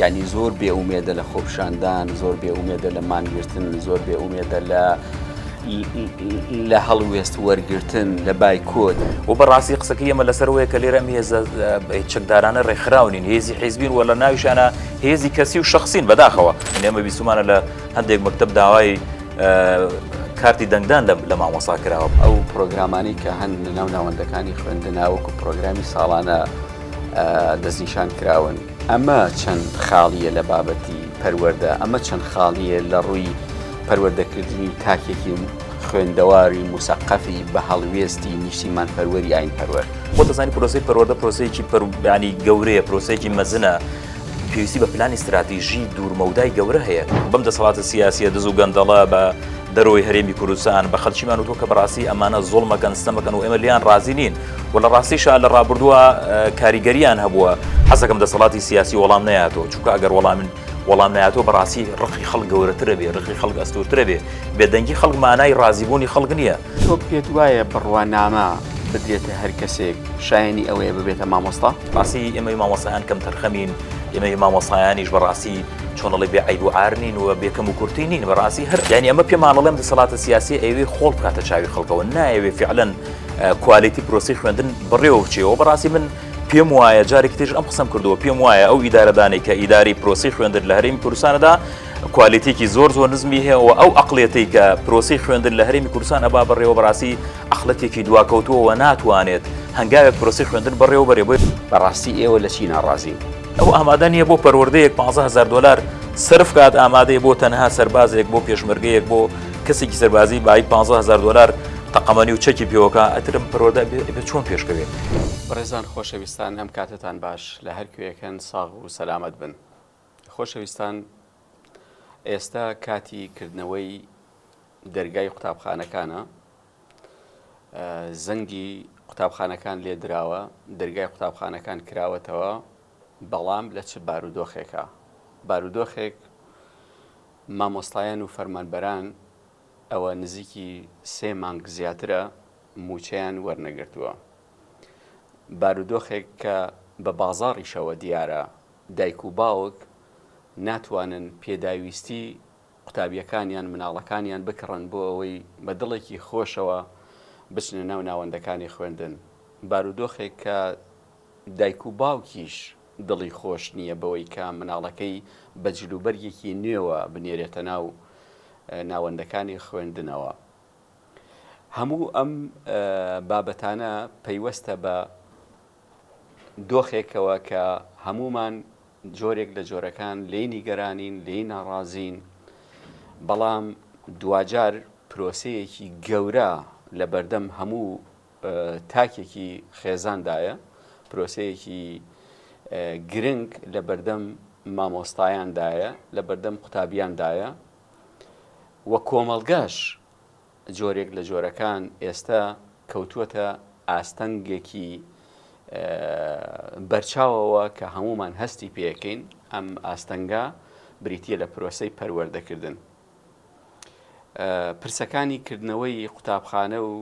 ینی زۆر بێئومێدە لە خۆپشاندان، زۆر بێئومێدە لە مانگرتن، زۆر بێئومێدە لە هەڵوێست وەرگرتن لە بایکۆت. و بەڕاستی قسەکەی ئێمە لەسەرەوەیە کە لێرە هێزە چەکدارانە ڕێکخراونین، هێزی حیزبین وە لە ناویشانە هێزی کەسی و شخصین بەداخەوە. ئێمە بیسومانە لە هەندێک مەکتەب داوای کارتی دەنگدان لە مامۆستا کراوە. ئەو پرۆگرامانی کە هەن لە ناو ناوەندەکانی خوێندناوەکو پرۆگرامی ساڵانە دەستنیشان کراون، ئەمە چەند خاڵیە لە بابەتی پەروەردە، ئەمە چەند خاڵیە لە ڕووی پەروەردەکردنی تاکێکی خوێندەواری موسەقەفی بە هەڵوێستی نیشتیمان پەروەری ئاین پەروەر. بۆ دەزانی پرۆسەی پەروەردە پرۆسەیەکی ینی گەورەیە، پرۆسەیەکی مەزنە، پێویستی بە پلانی استراتیژی دوورمەودای گەورە هەیە. بەم دەسەڵاتە سیاسیە دز و گەندەڵە بە دەرەوەی هەرێمی کوردستان بە خەڵکیمان وتۆ کە بەڕاستی ئەمانە زۆڵمەکەن ستەمەکەن و ئێمە لیان ڕازی نین و لە ڕاستیشە لە ڕابردووە کاریگەریان هەبووە. حەزەکەم دەسەڵاتی سیاسی وەڵام نەیاتەوە، چونکە ئەگەر وەڵام نایاتەوە بەڕاستی ڕقی خەڵک گەورەترە بێ، ڕقی خەڵک ئەستورترە بێ، بێدەنگی خەڵک مانای ڕازیبوونی خەڵک نییە. تۆ پێت وایە بڕوانامە بدرێتە هەر کەسێک شایەنی ئەوەیە ببێتە مامۆستا؟ ڕاستی ئێمەی مامۆستایان کەم تەرخەمین، ئێمەی مامۆستایانیش بەڕاستی چۆنەڵی بێ عیب و عار نین و بێکەم و کورتی نین. بەڕاستی هەر یعنی ئەمە پێمانەڵێم دەسەڵاتە سیاسی ئەوێ خۆڵ بکاتە چاوی خەڵکەوە، نایەوێ فعلەن کوالیتی پرۆسی خوێندن بڕێوە بچێەوە. بەڕاستی من پێم وایە جارێکی تێژ ئەم قسەم کردووە، پێم وایە ئەو ئیدارەدانی کە ئیداری پرۆسی خوێندن لە هەرێمی کوردستانەدا کوالیتێکی زۆر نزمی هەیە و ئەو عەقڵیەتی کە پرۆسی خوێندن لە هەرێمی کوردستان ئەبا بڕێوە بەڕاستی عەقڵەتێکی دواکەوتووە ناتوانێت هەنگاوێک پرۆسی خوێندن بڕێوە بەرێ. بەڕاستی ئێوە لە چی ناڕازین؟ ئەو ئامادە نییە بۆ پەروەردەیەک 15,000 دلار سرف کات، ئامادەیە بۆ تەنها سەربازێک، بۆ پێشمەرگەیەک، بۆ کەسێکی سەربازی بای 15,000 دلار تەقەمەنی و چەکی پێوەکە ئەترم پەروەردە بێ چۆن پێشکەوێت. بەڕێزان خۆشەویستان، هەم کاتتان باش لە هەر کوێیەکەن ساغ و سەلامەت بن. خۆشەویستان، ئێستا کاتی کردنەوەی دەرگای قوتابخانەکانە، زەنگی قوتابخانەکان لێ دراوە، دەرگای قوتابخانەکان کراوەتەوە، بەڵام لە چ بارودۆخێکە؟ بارودۆخێک مامۆستایان و فەرمانبەران ئەوە نزیکی 3 مانگ زیاترە موچەیان وەرنەگرتووە. بارودۆخێک کە بە بازاڕیشەوە دیارە دایک و باوک ناتوانن پێداویستی قوتابیەکانیان مناڵەکانیان بکڕن بۆ ئەوەی بە دڵێکی خۆشەوە بچنە ناو ناوەندەکانی خوێندن. بارودۆخێک کە دایک و باوکیش دڵی خۆش نییە بەوەی کە مناڵەکەی بە جلوبەرگێکی نوێوە بنێرێتە ناو ناوەندەکانی خوێندنەوە. هەموو ئەم بابەتانە پەیوەستە بە دۆخێکەوە کە هەمومان جۆرێک لە جۆرەکان لێی نیگەرانین، لێی ناڕازین، بەڵام دوجار پرۆسەیەکی گەورە لە بەردەم هەموو تاکێکی خێزاندایە، پرۆسەیەکی گرنگ لە بەردەم مامۆستایاندایە، لە بەردەم قوتابیاندایە و کۆمەڵگەش جۆرێک لە جۆرەکان ئێستا کەوتووەتە ئاستەنگێکی بەرچاوەوە کە هەمومان هەستی پێەکەین. ئەم ئاستەنگە بریتیە لە پرۆسەی پەروەردەکردن. پرسەکانی کردنەوەی قوتابخانە و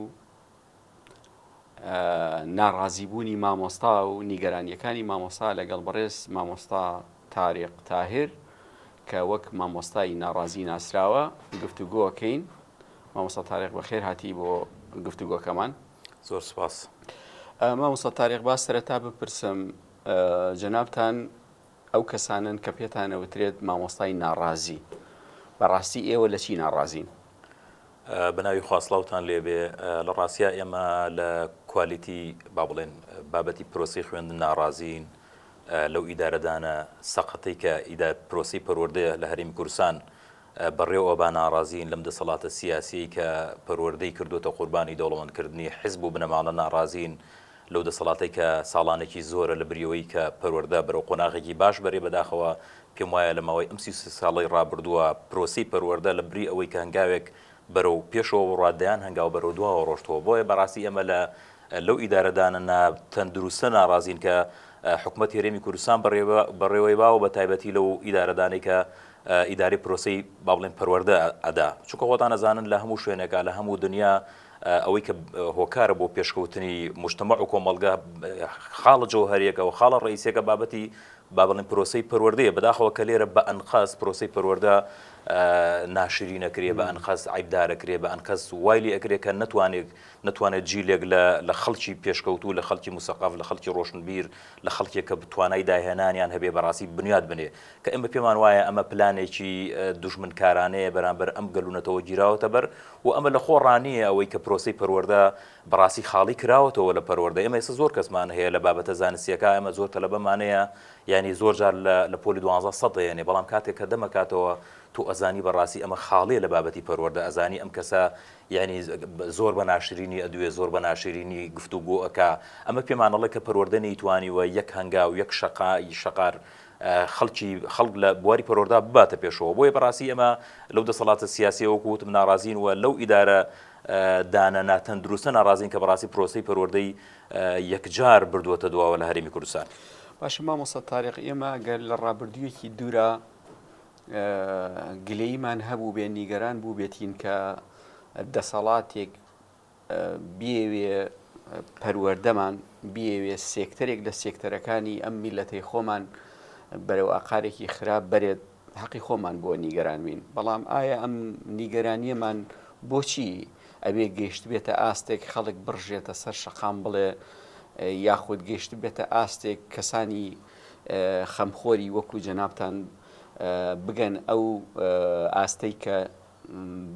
ناڕازیبوونی مامۆستا و نیگەرانیەکانی مامۆستا لەگەڵ بەڕێز مامۆستا تاریق تاهر کە وەک مامۆستای ناڕازی ناسراوە گفتوگۆکەین. مامۆستا تاریق بەخێر هاتی بۆ گفتوگۆکەمان. زۆر سپاس. مامۆستا تاریق باس سەرەتا بپرسم، جەنابتان ئەو کەسانن کە پێتان ئەوترێت مامۆستای ناڕازی، بەڕاستی ئێوە لە چی ناڕازین؟ بەناوی خواستڵاوتان لێبێ، لە ڕاستیە ئێمە لە کوالیتی با بڵێن بابەتی پرۆسی خوێندن ناڕازین. لەو ئیدارەدانە سەقەتەی کە پرۆسی پەروەردەیە لە هەرێمی کوردستان بەڕێوە با ناڕازین، لەم دەسەڵاتە سیاسی کە پەروەردەی کردوتە قوربانی دەوڵەمەندکردنی حیزب و بنەماڵە ناڕازین، لەو دەسەڵاتەی کە ساڵانێکی زۆرە لە بریەوەی کە پەروەردە بەرەو قۆناغێکی باش بەرێ بەداخەوە. پێم وایە لە ماوەی ئەم 33 ساڵەی ڕابردووە پرۆسی پەروەردە لە بری ئەوەی کە هەنگاوێک بەرەو پێشەوە ڕادیان هەنگاو بەرەو دواوە ڕۆشتەوە. بۆیە بەڕاستی ئەمە لەو ئیدارەدانە تەندروستە ناڕازین کە حکوومەت هەرێمی کوردستان بەڕێوەی باوە بە تایبەتی لەو ئیدارەدانەی کە ئیداری پرۆسی با بڵێن پەروەردە ئەدا. چونکە خۆتان نەزانن لە هەموو شوێنێکە لە هەموو دنیا ئەوەی کە هۆکارە بۆ پێشکەوتنی مجتەمەع و کۆمەڵگە خاڵە جەوهەریەکە و خاڵە ڕئیسیەکە بابەتی با بڵێن پرۆسەی پەروەردەیە بەداخەوە کە لێرە بە ئەنقاس پرۆسەی پەروەردە ناشرین ئەکرێ بە ئەنقاس عیبدارەکرێ بە ئەنقاس وای لێ ئەکرێ کە نتوانێت جیلێک لە خەڵکی پێشکەوتوو لە خەڵکی موسەقاف لە خەڵکی ڕۆشنبیر لە خەڵکێک کە بتوانای داهێنانیان هەبێ بەڕاستی بنیاد بنێ کە ئێمە پێمان وایە ئەمە پلانێکی دوژمنکارانەیە بەرامبەر ئەم گەلوونەتەوە گیراوەتە بەر و ئەمە لە خۆڕانیە ئەوەی کە پرۆسەی پەروەردە بەڕاستی خاڵی کراوەتەوە لە پەروەردە ئێمە ئێستا زۆر کەسمان هەیە لە بابەتە زانستیەکە ئەمە زۆر تەلەبەمانەیە یعنی زۆر جار لە پۆلی 12 سەد یعنی بەڵام کاتێک کە دەمەکاتەوە تو ئەزانی بەڕاستی ئەمە خاڵیە لە بابەتی پەروەردە ئەزانی ئەم کەسە یعنی زۆر بە ناشرینی ئەدوێ زۆر بە ناشرینی گفتوگۆ ئەکا ئەمە پێمانەڵێ کە پەروەردە نەیتوانیوە یەک هەنگا و یەک شەقار خەڵک لە بواری پەروەردا بباتە پێشەوە بۆیە بەڕاستی ئەمە لەو دەسەڵاتە سیاسی وەکو وتم ناڕازین و لەو ئیدارە دانە ناتەندروستە ناڕازین کە بەڕاستی پرۆسەی پەروەردەی یەکجار بردووەتە دواوە لە هەرێمی کوردستان. باشە مامۆستا تاریق ئێمە گەر لە ڕابردوویەکی دوورە گلەیمان هەبوو بێ نیگەران بوو بێتین کە دەسەڵاتێک بێوێ پەروەردەمان بێوێ سێکتەرێک لە سێکتەرەکانی ئەم میلەتەی خۆمان بەرەو ئاقارێکی خراپ بەرێت حەقی خۆمان بۆ نیگەران بین بەڵام ئایا ئەم نیگەرانیەمان بۆچی ئەوێ گەیشت بێتە ئاستێک خەڵک بڕژێتە سەر شەقام بڵێ یاخود گەیشت بێتە ئاستێک کەسانی خەمخۆری وەکو جەنابتان بگەن ئەو ئاستەی کە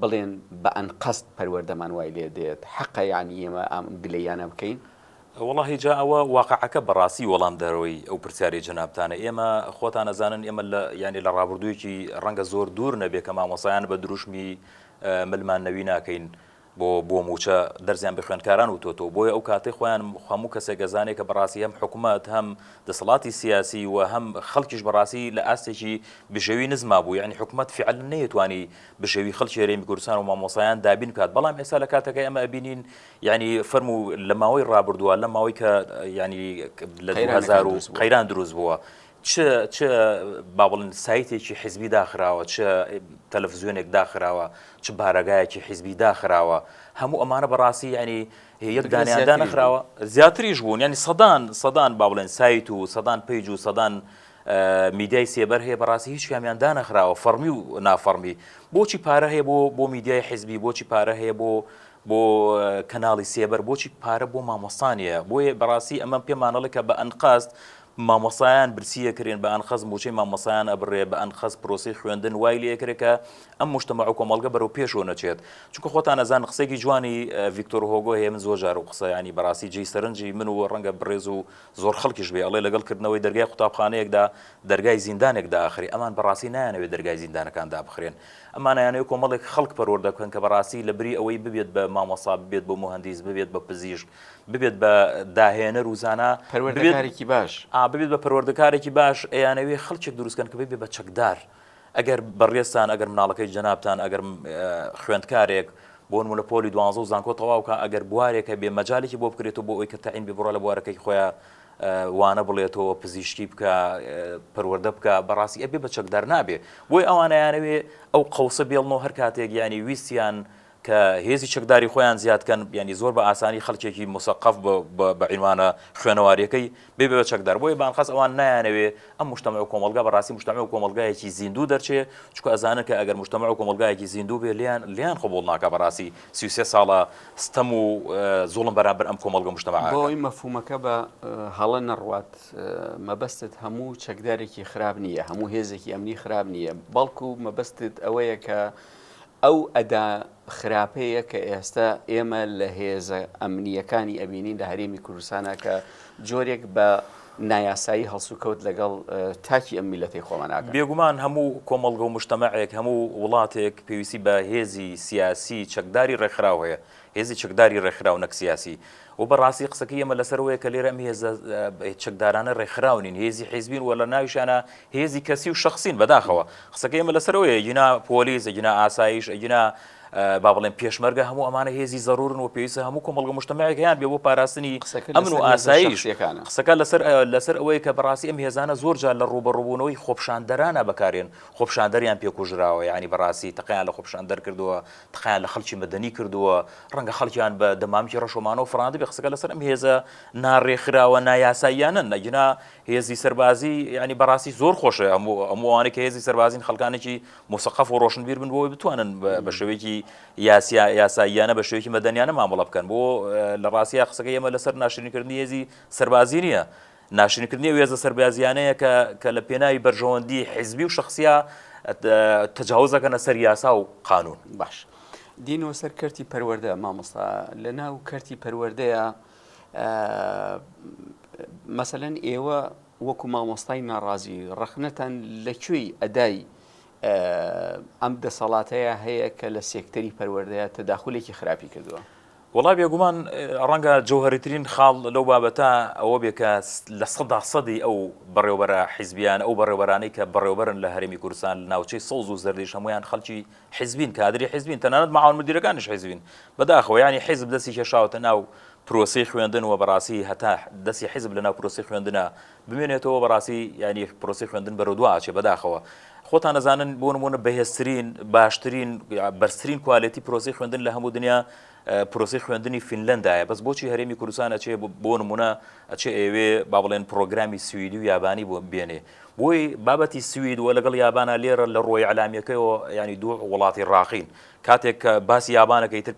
بڵێن بە ئەنقەست پەروەردەمان وای لێ دێت حەقە یعنی ئێمە ئەم گلەیانە بکەین. والله جا ئەوە واقعەکە بەڕاستی وەڵام دەرەوەی ئەو پرسیاری جەنابتانە ئێمە خۆتان ئەزانن ئێمە ینی لە ڕابردوویەکی ڕەنگە زۆر دوور نەبێ کە مامۆسایان بە دروشمی ملمان نەوی ناکەین بۆ موچە دەرزیان بە خوێندکاران و تۆتۆ بۆیە ئەو کاتەی خۆیان هەموو کەسێک گەزانێک کە بەڕاستی هەم حکوومەت هەم دەسەڵاتی سیاسی و هەم خەڵکیش بەڕاستی لە ئاستێکی بژێوی نزما بوو یعنی حکوومەت فعلا نەیەتوانی بژێوی خەڵکی هەرێمی کوردستان و مامۆسایان دابین بکات بەڵام ئێستا لە کاتەکە ئەمە ئەبینین یعنی فەرمو لە ماوەی ڕابردووە لە ماوەی کە ینی لە 2000 قەیران دروست بووە چه با بڵێن سایتێکی حیزبی داخراوە چه تەلەڤیزیۆنێک داخراوە چ بارەگایەکی حیزبی داخراوە هەموو ئەمانە بەڕاستی ینی یەک دانیاندا نەخراوە زیاتریش بوون ینی سەدان با بڵێن سایت و سەدان پیج و سەدان میدیای سێبەر هەیە بەڕاستی هیچ کامیان دانەخراوە فەرمی و نافەرمی بۆچی پارە هەیە بۆ میدیای حیزبی بۆچی پارە هەیە بۆ کەناڵی سێبەر بۆچی پارە بۆ مامۆستانیە بۆیە بەڕاستی ئەمە پێمانەڵێ کە بە ئەنقاست مامۆسایان برسیەکرێن بە ئەنخەز موچەی مامۆسایان ئەبڕێ بە ئەنخەز پرۆسی خوێندن وای لێکرێکە ئەم مشتەمە و کۆمەڵگە بەرەو پێشەوە نەچێت چونکە خۆتان ئەزان قسێکی جوانی ڤیکتۆر هۆگۆ هەیە من زۆر جار و قسە ینی بەڕاستی جێی سەرنجی من و ڕەنگە بڕێز و زۆر خەڵکیش بێ ئەڵێ لەگەڵکردنەوەی دەرگای قوتابخانەیەکدا دەرگای زیندانێکدا ئاخری ئەمان بەڕاستی نایانەوێت دەرگای زیندانەکاندا بخرێن ئەمانیانەوە کۆمەڵێک خەڵک پەروەردە بکەن کە بەڕاستی لە بری ئەوەی ببێت بە مامۆسا ببێت بە مهندیس ببێت بە پزیشک ببێت بە داهێنەر و زانا پەروەردەکارێکی باش ببێت بە پەروەردەکارێکی باش ئەیانەوێ خەڵکێک دروستکەن کە ببێت بە چەکدار ئەگەر بەڕێستان ئەگەر مناڵەکەی جەنابتان ئەگەر خوێندکارێک بۆ نمونە پۆلی 12 و زانکۆ تەواوکە ئەگەر بوارێکە بێ مەجالێکی بۆ بکرێتەوە بۆ ئەوی کە تەعین بێ بڕە لە بوارەکەی خۆیان وانە بڵێتەوە پزیشکی بکە پەروەردە بکە بەڕاستی ئەبێ بە چەکدار نابێ بۆی ئەوانەیانەوێ ئەو قەوسە بێڵنەوە هەر کاتێک ینی ویستیان کە هێزی چەکداری خۆیان زیادکەن ینی زۆر بە ئاسانی خەڵکێکی مسەقف بە عنوانە خوێنەواریەکەی بێ بە چەکدار بۆیە بانخەس ئەوان نایانەوێ ئەم مجتەمع و کۆمەلگا بەڕاستی مجتەمع و کۆمەلگایەکی زیندوو دەرچێ چونکە ئەزانن کە ئەگەر مجتەمع و کۆمەلگایەکی زیندوو بێ لیان قبوڵ ناکە بەڕاستی 33 ساڵە ستەم و زوڵم بەرامبەر ئەم کۆمەلگە مجتەمع بۆ ئەوی مەفهومەکە بە هەڵە نەڕوات مەبەستت هەموو چەکدارێکی خراپ نییە هەموو هێزێکی ئەمنی خراپ نییە بەڵکو مەبەستت ئەوەیە کە ئەو ئەدا خراپەیە کە ئێستا ئێمە لە هێزە ئەمنیەکانی ئەبینین لە هەرێمی کوردستانە کە جۆرێک بە نایاسایی هەڵسوکەوت لەگەڵ تاکی ئەم میلەتەی خۆماناکە بێگومان هەموو کۆمەڵگە و مجتەمەعێک هەموو وڵاتێک پێویستی بە هێزی سیاسی چەکداری ڕێکخراو هەیە هێزی چەکداری ڕێکخراو نەک سیاسی و بەڕاستی قسەکە ئێمە لەسەرەوەیە کە لێرە ئەم هێزە چەکدارانە ڕێکخراونین هێزی حیزبین وە لە ناویشانە هێزی کەسی و شەخصین بەداخەوە قسەکە ئێمە لەسەرەوەیە ئەجینا پۆلیس ئەجینا ئاسایش ئەجینا با بڵێن پێشمەرگە هەموو ئەمانە هێزی زەرورن و پێویستە هەموو کۆمەڵگە مجتەمەعێکیان بێ بۆ پاراستنی ئەمن و ئاسایش. قسەکە لەسەر ئەوەی کە بەڕاستی ئەم هێزانە زۆر جار لە ڕوبەڕووبوونەوەی خۆپشاندەرانە بەکارێن، خۆپشاندەریان پێکوژراوە، یعنی بەڕاستی تەقیان لە خۆپشاندەر کردووە، تەقیان لە خەڵکی مەدەنی کردووە، ڕەنگە خەڵکیان بە دەمامکی ڕەشۆمانەوە فڕاندە بێ. قسەکە لەسەر ئەم هێزە ناڕێکخراوە نایاساییانن، نەگینا هێزی سەربازی یعنی بەڕاستی زۆر خۆشە ئەموانێک کە هێزی سەربازین خەڵکانێکی مۆسەقەف و ڕۆشنبیر بن بۆی بتوانن بە شێوەیەکی یاساییانە بە شێوەیەکی مەدەنیانە مامەڵە بکەن. بۆ لە ڕاستیە قسەکە ئێمە لەسەر ناشرینکردنی هێزی سەربازی نییە، ناشرینکردنی هێزە سەربازیانەیە کە لە پێناوی بەرژەوەندی حیزبی و شخصیە تەجاوزەکەنە سەر یاسا و قانون. باش دینەوە سەر کەرتی پەروەردە مامۆستا، لە ناو کەرتی پەروەردەیە مەسەلەن ئێوە وەکو مامۆستای ناڕازی ڕەخنەتان لەکوێی ئەدای ئەم دەسەڵاتەیە هەیە کە لە سێکتەری پەروەردەیە تەداخولێکی خراپی کردووە؟ وڵا بێگومان ڕەنگە جەوهەریترین خاڵ لەو بابەتە ئەوە بێ کە لە سەدی ئەو بەڕێوەبەرە حیزبیان ئەو بەڕێوەبەرانەی کە بەڕێوەبەرن لە هەرێمی کوردستان لە ناوچەی سەوز و زەردەی هەمویان خەڵکی حیزبین، کادری حیزبین، تەنانەت مەعاون مدیرەکانیش حیزبین. بەداخەوە یعنی حیزب دەستی کێشاوەتە ناو پرۆسی خوێندن و بەڕاستی هەتا دەستی حیزب لە ناو پرۆسی خوێندنە بمێنێتەوە بەڕاستی ینی پرۆسی خوێندن بەرەودواچێ. بەداخەوە خۆتان نەزانن بۆ نمونە بەهێزترین باشترین بەرزترین کوالیتی پرۆسی خوێندن لە هەموو دنیا پرۆسی خوێندنی فینلەندایە، بەس بۆچی هەرێمی کوردستان ئەچێ بۆ نمونە ئەچێ ئێوێ با بڵێن پرۆگرامی سویدی و یابانی بۆ بێنێ. بۆی بابەتی سوید و لەگەڵ یابانە لێرە لە ڕۆی عەلامیەکەیەوە ینی دوو وڵاتی ڕاقین. کاتێک کە باسی یابانەکەی تر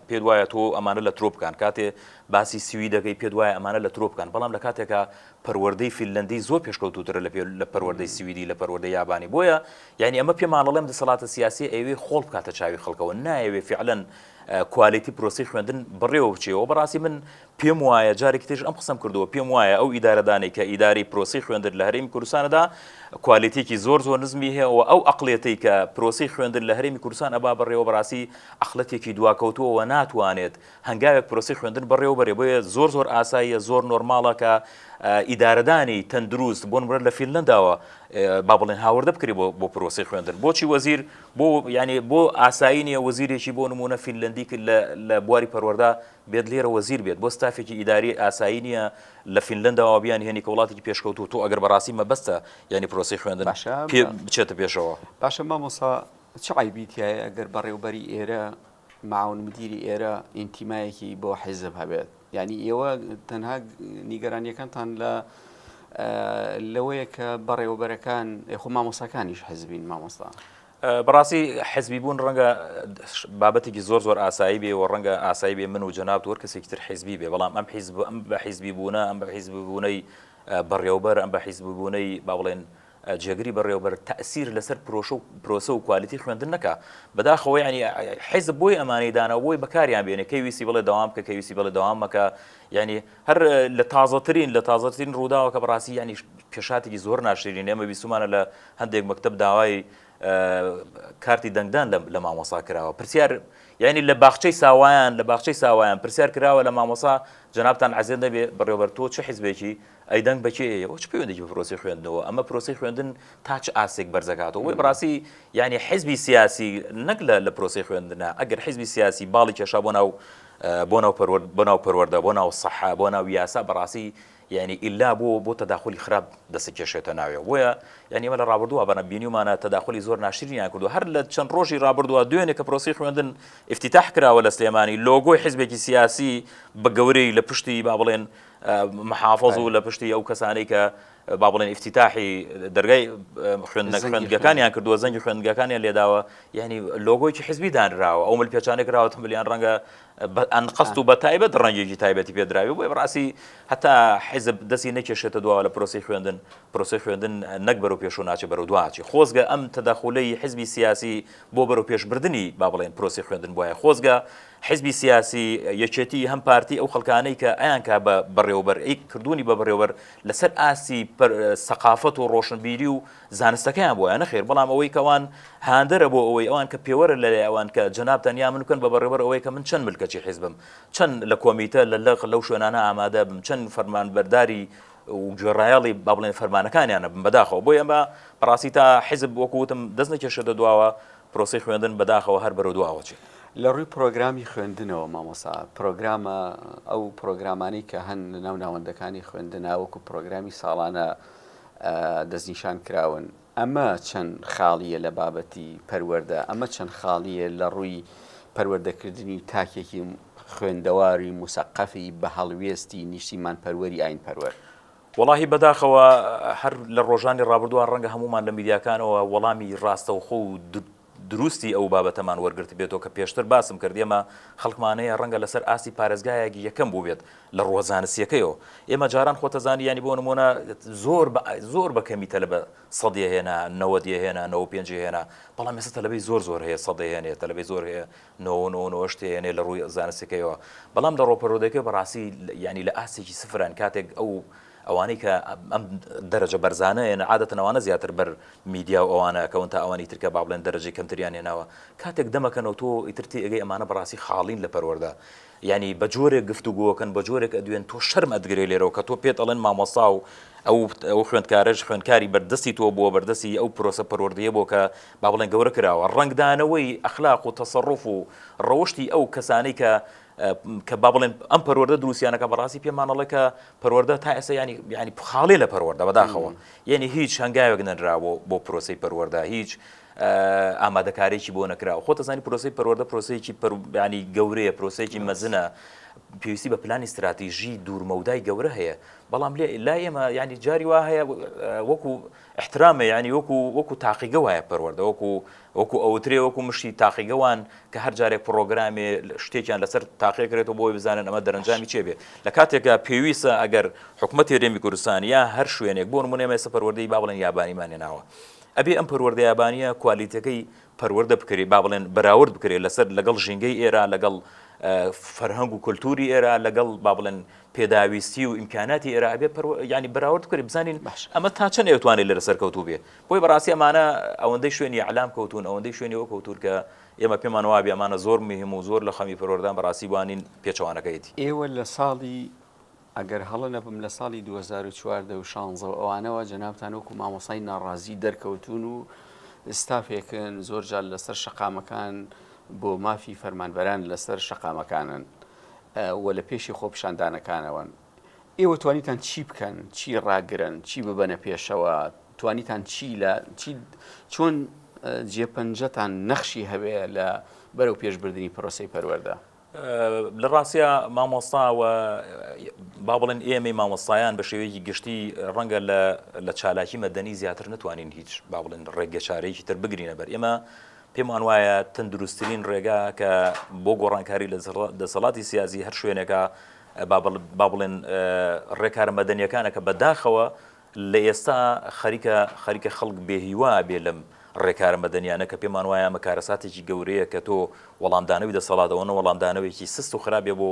پێت وایە تۆ ئەمانە لە ترۆ بکەن، کاتێ باسی سویدەکەی پێت وایە ئەمانە لە ترۆ بکەن، بەڵام لە کاتێکە پەروەردەی فینلەندی زۆر پێشکەوتوترە لە پەروەردەی سویدی لە پەروەردەی یابانی. بۆیە یعنی ئەمە پێمان دەڵێم دەسەڵاتە سیاسی ئەوێ خۆڵ بکاتە چاوی خەڵکەوە، نایەوێ فعلەن کوالیتی پرۆسی خوێندن بڕێوە بچێەوە. بەڕاستی من پێم وایە جارێکی ترش ئەم قسەم کردووە، پێم وایە ئەو ئیدارەدانی کە ئیداری پرۆسی خوێندن لە هەرێمی کوردستانەدا کوالیتێکی زۆر نزمی هەیە و ئەو عەقڵیەتەی کە پرۆسی خوێندن لە هەرێمی کوردستان ئەبا بڕێوە بەڕاستی عەقڵەتێکی دواکەوتووە و ناتوانێت هەنگاوێک پرۆسی خوێندن بڕێوە بەرێ. بۆیە زۆر ئاساییە، زۆر نۆرماڵە کە ئیدارەدانی تەندروست بۆ نمرە لە فینلەنداوە با بڵێن هاوردە بکری بۆ پرۆسی خوێندن. بۆچی وەزیر بۆ ئاسایی نیە وەزیرێکی بۆ نمونە فینلەندی لە بواری پەروەردە بێت لێرە وەزیر بێت، بۆ ستافێکی ئیداری ئاسایی نیە لە فینلەنداوە بیان هێنی کە وڵاتێکی پێشکەوتوو تۆ ئەگەر بەڕاستی مەبەستە ینی پرۆسی خوێندن بچێتە پێشەوە. باشە مامۆستا چ عیبیتیایە ئەگەر بەڕێوەبەری ئێرە معاون مدیری ئێرە ئینتیمایەکی بۆ حیزب هەبێت؟ یعنی ئێوە تەنها نیگەرانیەکانتان لەوەیە کە بەڕێوەبەرەکان خۆ مامۆستاکانیش حیزبین. مامۆستا بەڕاستی حیزبی بوون ڕەنگە بابەتێکی زۆر ئاسایی بێ و ڕەنگە ئاسایی بێ من و جەناب وەر کەسێکی تر حیزبی بێ، بەڵام ئەم بە حیزبی بوونە، ئەم بە حیزبی بوونەی بەڕێوەبەر، ئەم بە حیزبی بوونەی با بڵێن جێگری بەڕێوەبەر تەئسیر لەسەر پرۆسە و کوالیتی خوێندن نەکا. بەداخەوە ینی حیزب بۆی ئەمانەی دانەوە بۆی بەکاریان بێنێ، کەی ویستی بڵێ دەوام بکە، کەی ویستی بڵێ دەوام مەکە. ینی هەر لە تازەترین ڕووداوە کە بەڕاستی ینی پێشاتێکی زۆر ناشرین ئێمە بیستمانە لە هەندێک مەکتەب داوای کارتی دەنگدان لە مامۆسا کراوە. پرسیار یعنی لە باخچەی ساوایان پرسیار کراوە لە مامۆسا جەنابتان عەزیز نەبێ بەڕێوەبەر تۆ چه حیزبێکی ئەیدەنگ بەکێ ئەوە چ پەیوەندێکی بە پرۆسی خوێندنەوە؟ ئەمە پرۆسی خوێندن تا چ ئاسێک بەرزەکاتەوە. وی بەڕاستی یعنی حیزبی سیاسی نەک لە پرۆسی خوێندنە، ئەگەر حیزبی سیاسی باڵی کێشا بۆ ناو پەروەردە، بۆ ناو سەحا، بۆ ناو یاسا، بەڕاستی یعنی ئیلا بۆ تەداخلی خراپ دەست کێشێتە ناوێ. بۆیە یعنی ئێمە لە ڕابردووە بەنە بینیومانە تەداخلی زۆر ناشرینیان کردو. هەر لە چەند ڕۆژی ڕابردووە دوێنێ کە پرۆسی خوێندن افتتاح کراوە لە سلێمانی، لۆگۆی حیزبێکی سیاسی بە گەورەی لە پشتی با بڵێن محافظ و لە پشتی ئەو کەسانەی کە با بڵێن افتتاحی دەرگای خوێندگەکانیان کردووە، زەنگی خوێندگەکانیان لێداوە، یعنی لۆگۆیکی حیزبی دانراوە، ئەو ملپێچانێک کراوە تەمبلیان ڕەنگە ئەنقەست و بە تایبەت ڕەنگێکی تایبەتی پێدراوی. بۆیە بەڕاستی هەتا حیزب دەستی نەکێشێتە دواوە لە پرۆسی خوێندن نەک بەرەو پێش و ناچێ بەرەو دواچی. خۆزگە ئەم تەداخولەی حیزبی سیاسی بۆ بەرەو پێشبردننی با بڵێن پرۆسی خوێندن بۆیە خۆزگە حیزبی سیاسی یەکێتی هەم پارتی ئەو خەڵکانەی کە ئەیان کا بە بەڕێوەبەر کردوونی بە بەڕێوەبەر لەسەر ئاسی سەقافەت و ڕۆشنبیری و زانستەکەیان بۆیە نەخێر، بەڵام ئەوەی کەوان هاندەرە بۆ ئەوەی ئەوان کە پێوەرە لە ئەوان کە جەنابتان یا من بکەن بە بەڕێوەبەر ئەوەی کە من چەند ملکەچی حیزبم، چەند لە کۆمیتە لەو شوێنانە ئامادە بم، چەند فەرمانبەرداری و گوێڕایەڵی با بڵێن فەرمانەکانیانە بم بەداخەوە. بۆیە ئەمە بەڕاستی تا حیزب وەکوتم دەست نەکێشێتە دواوە پرۆسی خوێندن بەداخەوە هەر بەرەو دواوە چێت. لە ڕووی پرۆگرامی خوێندنەوە مامۆسا پرۆگرامە ئەو پرۆگرامانی کە هەن لە ناو ناوەندەکانی خوێندنە وەکو پرۆگرامی ساڵانە دەستنیشان کراون ئەمە چەند خاڵیە لە بابەتی پەروەردە ئەمە چەند خاڵیە لە ڕووی پەروەردەکردنی تاکێکی خوێندەواری موسەقەفی بە هەڵوێستی نیشتیمان پەروەری ئاین پەروەر وڵاهی بەداخەوە هەر لە ڕۆژانی ڕابردووان ڕەنگە هەمومان لە میدیاکانەوە وەڵامی ڕاستەوخۆ و دروستی ئەو بابەتەمان وەرگرت بێتەوە کە پێشتر باسم کرد ئێمە خەڵکمانەیە ڕەنگە لەسەر ئاسی پارێزگایەکی یەکەم بوو بێت لە ڕۆزانسیەکەیەوە ئێمە جاران خۆتەزانی ینی بۆ نمونە زۆر بە کەمی تەلەبە سەدیە هێنا 90 هێنا 95 هێنا بەڵام ئێستا تەلەبەی زۆر هەیە 100 هێنێ تەلەبەی زۆر هەیە 99 هێنێ لە ڕووی زانستیەکەیەوە بەڵام لە ڕۆپەرۆدەکە بەڕاستی ینی لە ئاسێکی سفران کاتێک ئەوانەی کە ئەم دەرەجە بەرزانەیە عادەتەن ئەوانە زیاتر بەر میدیا و ئەوانە کەون تا ئەوانی ترکە با بڵێن دەرەجەی کەمتریان هێناوە کاتێک دەمەکەنەوە تۆ ئیترتی ئەگەی ئەمانە بەڕاستی خاڵین لە پەروەردە ینی بە جۆرێک گفتوگۆکەن بە جۆرێک ئەدوێن تۆ شەرم ئەدگرێ لێرەوە کە تۆ پێت ئەڵێن مامۆستا و ئەو خوێندکارەش خوێندکاری بەردەستی تۆ بووە بەردەستی ئەو پرۆسە پەروەردەیە بۆ کە با بڵێن گەورە کراوە ڕنگدانەوەی ئەخلاق و تەسەڕوف و ڕەوشتی ئەو کەسانەی کە با بڵێن ئەم پەروەردە دروستیانەکە بەڕاستی پێمانەڵێ کە پەروەردە تا ئێستا ینی خاڵێ لە پەروەردە بەداخەوە یعنی هیچ هەنگاوێک نەنراوە بۆ پرۆسەی پەروەردە هیچ ئامادەکارێکی بۆ نەکراوە خۆتە زانی پرۆسەی پەروەردە پرۆسەیەکی ینی گەورەیە پرۆسەیەکی مەزنە پێویستی بە پلانی استراتیژی دوورمەودای گەورە هەیە بەڵام لا ئێمە ینی جاری وا هەیە وەکو احترامە ینی وەکو تاقیگە وایە پەروەردە وەکو ئەوترێ وەکو مشتی تاقیگەوان کە هەر جارێک پرۆگرامێ شتێکیان لەسەر تاقیکرێتەوە بۆی بزانن ئەمە دەرەنجامی چێ بێ لە کاتێکە پێویستە ئەگەر حکومەتی هەرێمی کوردستان یا هەر شوێنێک بۆ نمونە ئێستا پەروەردەی با بڵێن یابانیمان هێناوە ئەبێ ئەم پەروەردە یابانیە کوالیتەکەی پەروەردە بکرێت با بڵێن بەراورد بکرێت لەسەر لەگەڵ ژینگەی ئێرە لەگەڵ فەرهەنگ و کولتوری ئێرە لەگەڵ با بڵێن پێداویستی و ئیمکاناتی ئێرە ئەبێ ینی بەراورد بکرێت بزانین ئەمە تا چەند ئەوتوانێت لە سەرکەوتوو بێ بۆی بەڕاستی ئەمانە ئەوەندەی شوێنی ئەعلام کەوتون ئەوەندەی شوێنی ئەوە کەوتور کە ئێمە پێمان وابێ ئەمانە زۆر مهم و زۆر لە خەمی پەروەردەدان بەڕاستی وانین پێچەوانەکەیەتی ئێوە لە ساڵی ئەگەر هەڵە نەبم لە ساڵی 2014 و 16 ئەوانەوە جەنابتان وەکو مامۆسای ناڕازی دەرکەوتون و ستافێکن زۆر جار لەسەر شەقامەکان بۆ مافی فەرمانبەران لەسەر شەقامەکانن وە لە پێشی خۆپشاندانەکانەوەن ئێوە توانیتان چی بکەن چی ڕاگرن چی ببەنە پێشەوە توانیتان چۆن جێپەنجەتان نەخشی هەبێ لە بەرەو پێشبردننی پرۆسەی پەروەردە لە ڕاستیە مامۆستاوە با بڵێن ئێمەی مامۆستایان بە شێوەیەکی گشتی ڕەنگە لە چالاکی مەدەنی زیاتر نتوانین هیچ با بڵێن ڕێگە چارەیەکی تر بگرینە بەر ئێمە پێمان وایە تەندروستترین ڕێگا کە بۆ گۆڕانکاری لە دەسەڵاتی سیاسی هەر شوێنێکە با بڵێن ڕێکارە مەدەنیەکانە کە بەداخەوە لە ئێستا خەریکە خەڵک بێهیوا بێ لەم ڕێکارە مەدەنیانە کە پێمان وایە مەکارەساتێکی گەورەیە کە تۆ وەڵامدانەوەی دەسەڵاتەوەنە وەڵامدانەوەیکی سست و خراپێ بۆ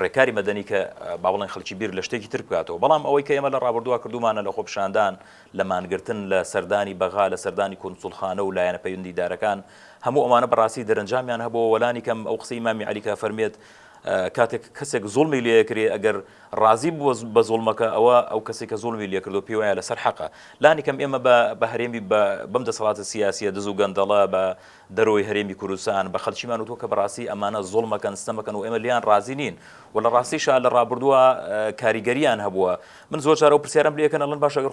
ڕێکاری مەدەنی کە با بڵێن خەڵکی بیر لە شتێکی تر بکاتەوە بەڵام ئەوەی کە ئێمە لە ڕابردووە کردومانە لە خۆپشاندان لە مانگرتن لە سەردانی بەغا لە سەردانی کۆنسوڵخانە و لایەنە پەیوەندیدارەکان هەموو ئەمانە بەڕاستی دەرەنجامیان هەبووە وەلانی کەم ئەو قسەی مامی عەلیکا فەرمێت کاتێک کەسێک زوڵمی لێکرێ ئەگەر ڕازی بووە بە زوڵمەکە ئەو کەسێک کە زوڵمی لێکردو پێی وایە لەسەر حەقە لانی کەم ئێمە بە هەرێمی بەم دەسەڵاتە سیاسیە دز و گەندەڵە بە دەرەوەی هەرێمی کوردستان بە خەڵکیمان وتۆ کە بەڕاستی ئەمانە زوڵمەکەن ستەمەکەن و ئێمە لیان ڕازی نین و لە ڕاستیشا لە ڕابردووە کاریگەریان هەبووە من زۆر جارە و پرسیارم لێکەن ئەڵێن باش ئەگەر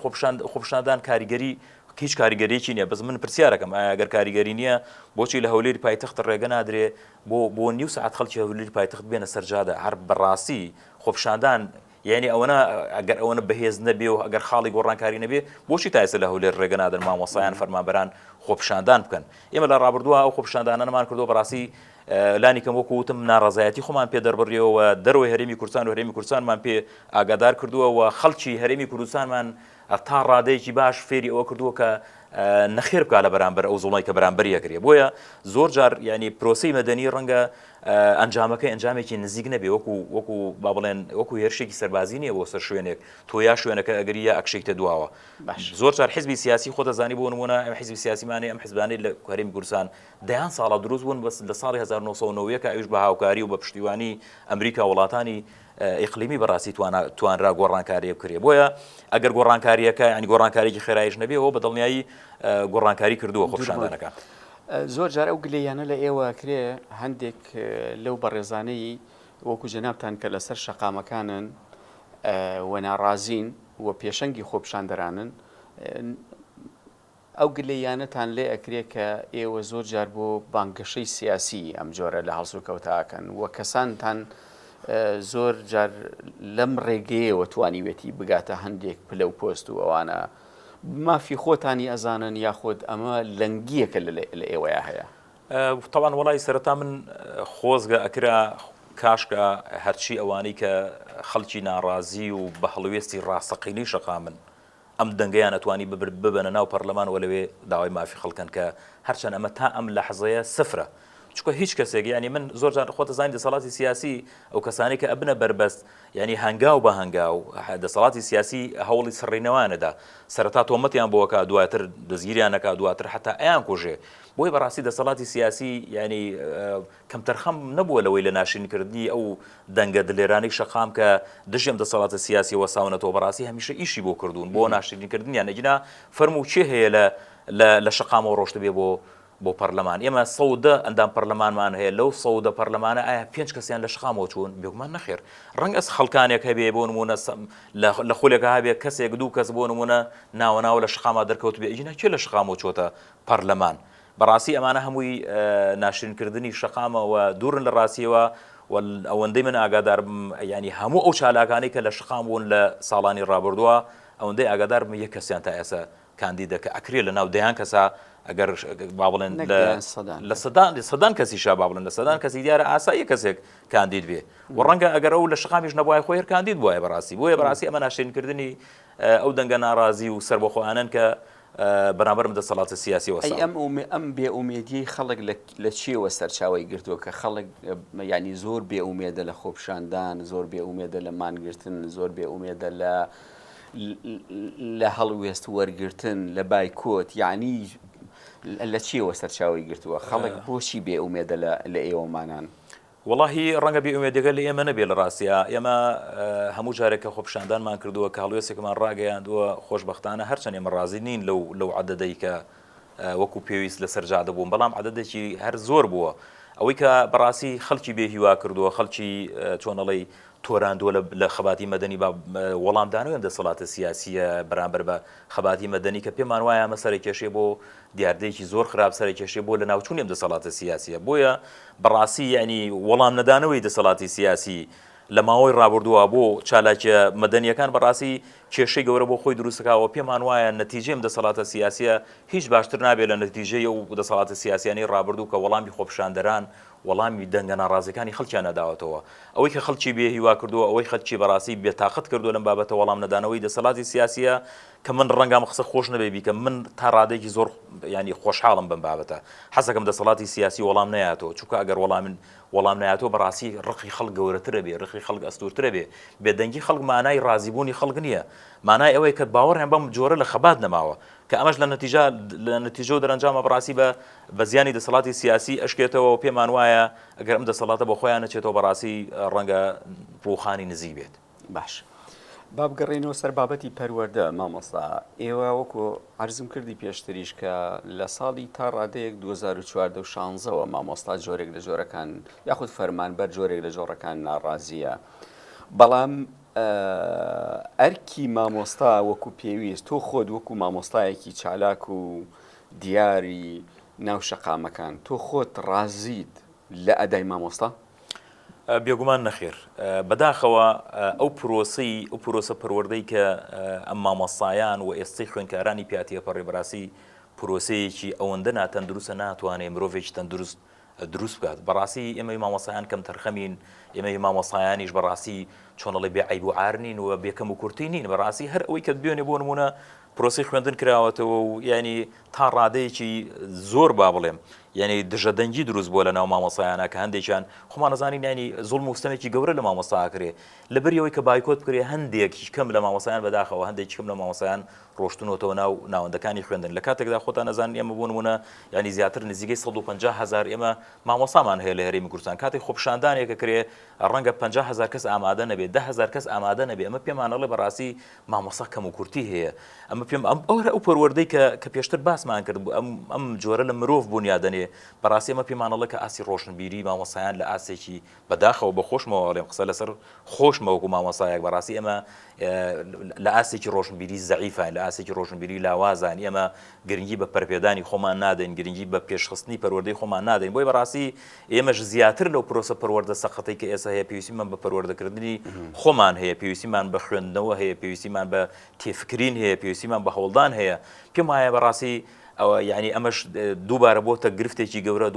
خۆپشاندان کاریگەری هیچ کاریگەریەکی نییە بەس من پرسیارەکەم ئەگەر کاریگەری نییە بۆچی لە هەولێری پایتەخت ڕێگە نادرێ بۆ نیو سەعات خەڵکی هەولێری پایتەخت بێنە سەرجادە هەر بەڕاستی خۆپشاندان یعنی ئەوەنە ئەگەر ئەوەنە بەهێز نەبێ و ئەگەر خاڵی گۆڕانکاری نەبێ بۆچی تا ئێستا لە هەولێر ڕێگە نادەن مامۆستایان فەرمانبەران خۆپشاندان بکەن ئێمە لە ڕابردووە ئەو خۆپشاندانانەمان کردو بەڕاستی لانی کەم وەکو وتم ناڕەزایەتی خۆمان پێ دەربڕیەوە دەرەوەی هەرێمی کوردستان و هەرێمی کوردستانمان پێ ئاگادار کردووە و خەڵکی هەرێمی کوردستانمان تا ڕادەیەکی باش فێری ئەوە کردووە کە نەخێر بکە لە بەرامبەر ئەو زوڵمەی کە بەرامبەر یەکرێ بۆیە زۆر جار ینی پرۆسەی مەدەنی ڕەنگە ئەنجامەکەی ئەنجامێکی نزیک نەبێ وەکو با بڵێن وەکو هێرشێکی سەربازی نییە بۆ سەر شوێنێک تۆ یا شوێنەکە ئەگەریە ئەکشێکتە دواوە زۆر جار حیزبی سیاسی خۆتە زانی بۆ نمونە ئەم حیزبی سیاسیمانێ ئەم حیزبانەی لە هەرێمی کوردستان دەیان ساڵە دروست بوون بەس لە ساڵی 1990 کە ئەویش بە هاوکاری و بە پشتیوانی ئەمریکا وڵاتانی ئیقلیمی بەڕاستی توانرا گۆڕانکاری بکرێ بۆیە ئەگەر گۆڕانکاریەکە ینی گۆڕانکاریی خێرایش نەبێ ئەوە بەدڵنیایی گۆڕانکاری کردووە خۆپشاندانەکە زۆر جار ئەو گلەیانە لە ئێوە کرێ هەندێک لەو بەڕێزانەی وەکو جەنابتان کە لەسەر شەقامەکانن و ناڕازین و پێشەنگی خۆپشاندەرانن ئەو گلەیانەتان لێ ئەکرێ کە ئێوە زۆر جار بۆ بانگەشەی سیاسی ئەم جۆرە لە هەڵسو کەوتاکەن و کەسانتان زۆر جار لەم ڕێگەیەوە توانیوێتی بگاتە هەندێک پلە و پۆست و ئەوانە مافی خۆتانی ئەزانن یاخۆت ئەمە لەنگیەکە لە ئێوەیە هەیە. طبعا وڵی سەرەتا من خۆزگە ئەکرا کاشکە هەرچی ئەوانەی کە خەڵکی ناڕازی و بە هەڵوێستی ڕاستەقینی شەقامن ئەم دەنگیان ئەتوانی ببنە ناو پەرلەمان و لەوێ داوای مافی خەڵکن کە هەرچەند ئەمە تا ئەم لەحزەیە سفرە. چکە هیچ کەسێک ینی من زۆر جار خۆتە زانی دەسەڵاتی سیاسی ئەو کەسانی کە ئەبنە بربەست ینی هەنگاو بە هەنگاو دەسەڵاتی سیاسی هەوڵی سڕینەوانەدا سەرەتا تۆمەتیان بۆکە دواتر دەستگیریانەکە دواتر حتا ئەیان کوژێ بۆی بەڕاستی دەسەڵاتی سیاسی ینی کەمتەرخەم نەبووە لەوەی لە ناشرینکردنی ئەو دەنگە دلێرانی شەقام کە دژێم دەسەڵاتە سیاسی وەساونەتەوە بەڕاستی هەمیشە ئیشی بۆ کردوون بۆ ناشرینکردنیان نەجنا فەرمو چێ هەیە لە شەقامەوە ڕۆشت بێ بۆ پەرلەمان ئێمە سەودە ئەندام پەرلەمانمان هەیە لەو سەودە پەرلەمانە ئایا 5 کەسیان لە شەقامەوە چوون بێگومان نەخێر ڕەنگە خەڵکانێک هەبێ بۆ نمونە لە خولێکە هەبێ کەسێک دوو کەس بۆ نمونە ناوەناو لە شەقامە دەرکەوت بێ ئیجنا چێ لە شەقامەوە چۆتە پەرلەمان بەڕاستی ئەمانە هەمووی ناشرینکردنی شەقامەوە دوورن لە ڕاستیەوە ئەوەندەی من ئاگادارم ینی هەموو ئەو چالاکانی کە لە شەقام بوون لە ساڵانی ڕابردووە ئەوەندەی ئاگادارم یەک کەسیان تا ئێستا کاندیدەکە ئەکرێ لە ناو دەیان کەسە ئەگەر با بڵێن لە سەدان کەسیشا با بڵێن لە سەدان کەسی دیارە ئاسایی کەسێک کاندید بێ و ڕەنگە ئەگەر ئەو لە شەقامیش نەبووای خۆی کاندید بووە بەڕاستی بۆیە بەڕاستی ئەمە ناشرینکردنی ئەو دەنگە ناڕازی و سەربەخۆیانن کە بەرامبەر دەسەڵاتە سیاسی وەسا ئەم بێئومێدیەی خەڵک لە چیەوە سەرچاوی گرتووە کە خەڵک ینی زۆر بێئومێدە لە خۆپشاندان زۆر بێئومێدە لە مانگرتن زۆر بێئومێدە لە هەڵوێست وەرگرتن لە بایکۆت یعنی لە چیەوە سەرچاوی گرتووە خەڵک بۆچی بێئومێدە لە ئێوەمانان وڵی ڕەنگە بێئومێدەگە لە ئێمە نەبێ لە ڕاستیە ئێمە هەموو جارێکە خۆپشاندانمان کردووە کە هەڵوێستێکمان ڕاگەیاندووە خۆشبەختانە هەرچەند ئێمە ڕازی نین لەو عەدەدەی کە وەکو پێویست لە سەرجادە بوون بەڵام عەدەدێکی هەر زۆر بووە ئەوەی کە بەڕاستی خەڵکی بێهیوا کردووە خەڵکی چۆنەڵی تۆراندووە لە خەباتی مەدەنی وەڵامدانەوەی ئەم دەسەڵاتە سیاسیە بەرامبەر بە خەباتی مەدەنی کە پێمان وایە ئەمە سەرکێشێ بۆ دیاردەیەکی زۆر خراپ سەرکێشێ بۆ لە ناوچوونی ئەم دەسەڵاتە سیاسیە بۆیە بەڕاستی ینی وەڵام نەدانەوەی دەسەڵاتی سیاسی لە ماوەی ڕابردووە بۆ چالاکیە مەدەنیەکان بەڕاستی کێشەی گەورە بۆ خۆی دروستکاوە پێمان وایە نەتیجەی ئەم دەسەڵاتە سیاسیە هیچ باشتر نابێت لە نەتیجەی ئەو دەسەڵاتە سیاسیانی ڕابردوو کە وەڵامی خۆپشاندەران وەڵامی دەنگە ناڕازەکانی خەڵکیان نەداوەتەوە ئەوەی کە خەڵکی بێهیوا کردووە ئەوەی خەڵکی بەڕاستی بێتاقەت کردو لەم بابەتە وەڵام نەدانەوەی دەسەڵاتی سیاسیە کە من ڕەنگام قسە خۆش نەبێ بیکە من تا ڕادێکی زۆر ینی خۆشحاڵم بم بابەتە حەزەکەم دەسەڵاتی سیاسی وەڵام نەیاتەوە چونکە ئەگەر وەڵام نایاتەوە بەڕاستی ڕقی خەڵک گەورەترە بێ ڕقی خەڵک ئەستورترە بێ بێدەنگی خەڵک مانای ڕازیبوونی خەڵک نییە مانای ئەوەی کە باوەڕیان بەم جۆرە لە خەبات نەماوە کە ئەمەش لە نەتیجە و دەرەنجامە بەڕاستی بە زیانی دەسەڵاتی سیاسی ئەشکێتەوە و پێمان وایە ئەگەر ئەم دەسەڵاتە بۆ خۆیان نەچێتەوە بەڕاستی ڕەنگە ڕووخانی نزیک بێت. باش با بگەڕێنەوە سەر بابەتی پەروەردە مامۆستا ئێوە وەکو عەرزم کردی پێشتریش کە لە ساڵی تا ڕادەیەک 2014 مامۆستا جۆرێک لە جۆرەکان یاخود فەرمانبەر جۆرێک لە جۆڕەکان ناڕازیە بەڵام ئەرکی مامۆستا وەکو پێویست تۆ خۆت وەکو مامۆستایەکی چالاک و دیاری ناو شەقامەکان تۆ خۆت ڕازیت لە ئەدای مامۆستا؟ بێگومان نەخێر بەداخەوە ئەو پرۆسە پەروەردەی کە ئەم مامۆستایان و ئێستەی خوێندکارانی پیاتیە پەڕێبەراسی پرۆسەیەکی ئەوەندە ناتەندروستە ناتوانێت مرۆڤێکی تەندروست دروست بکات بەڕاستی ئێمەی مامۆستایان کەم تەرخەمین ئێمەی مامۆستایانیش بەڕاستی چۆنەڵی بێ عیب و عار نین و بێکەم و کورتی نین بەڕاستی هەر ئەوەی کە دوێنێ بۆ نمونە پرۆسی خوێندن کراوەتەوە و ینی تا ڕادەیەکی زۆر با بڵێم ینی دژەدەنگی دروست بووە لە ناو مامۆستایانە کە هەندێکیان خۆمان نەزانین ینی زوڵم و ستەمێکی گەورە لە مامۆستا کرێ لەبەریەوەی کە بایکۆت بکرێ هەندێکی کەم لە مامۆستایان بەداخەوە هەندێکی کەم لە مامۆستایان ڕۆشتنەوە ناو ناوەندەکانی خوێندن لە کاتێکدا خۆتان نەزانین ئێمە بۆ نمونە ینی زیاتر نزیکەی 150,000 ئێمە مامۆستامان هەیە لە هەرێمی کوردستان کاتێک خۆپشاندانێکە کرێ ڕەنگە 50,000 کەس ئامادە نەبێت 10,000 کەس ئامادە نەبێت ئەمە پێمانەڵێ بەڕاستی مامۆستا کەم و کورتی هەیە ئەمە ئەمە پێم ئەو پەروەردەی کە پێشتر باسمان کرد بوو ئەم جۆرە لە مرۆڤ بنیادەنێ بەڕاستی ئەمە پێمانەڵە کە ئاسی ڕۆشنبیری مامۆسایان لە ئاسێکی بەداخەوە بە خۆشمەوە لێم قسە لەسەر خۆشمەوەکو مامۆسایەک بەڕاستی ئەمە لە ئاسێکی ڕۆشنبیری زەعیفە لە ئاسێکی ڕۆشنبیری لاوازان ئێمە گرنگی بە پەرپێدانی خۆمان نادەین گرنگی بە پێشخستنی پەروەردەی خۆمان نادەین بۆی بەڕاستی ئێمەش زیاتر لەو پرۆسە پەروەردە سەقەتەی کە ئێستا هەیە پێویستیمان بە پەروەردەکردنی خۆمان هەیە پێویستیمان بە خوێندنەوە هەیە پێویستیمان بە تێفکرین هەیە پێویستیمان بە هەوڵدان هەیە پێم وایە بەڕاستی ئەوە یعنی ئەمەش دووبارە بۆتە گرفتێکی گەورە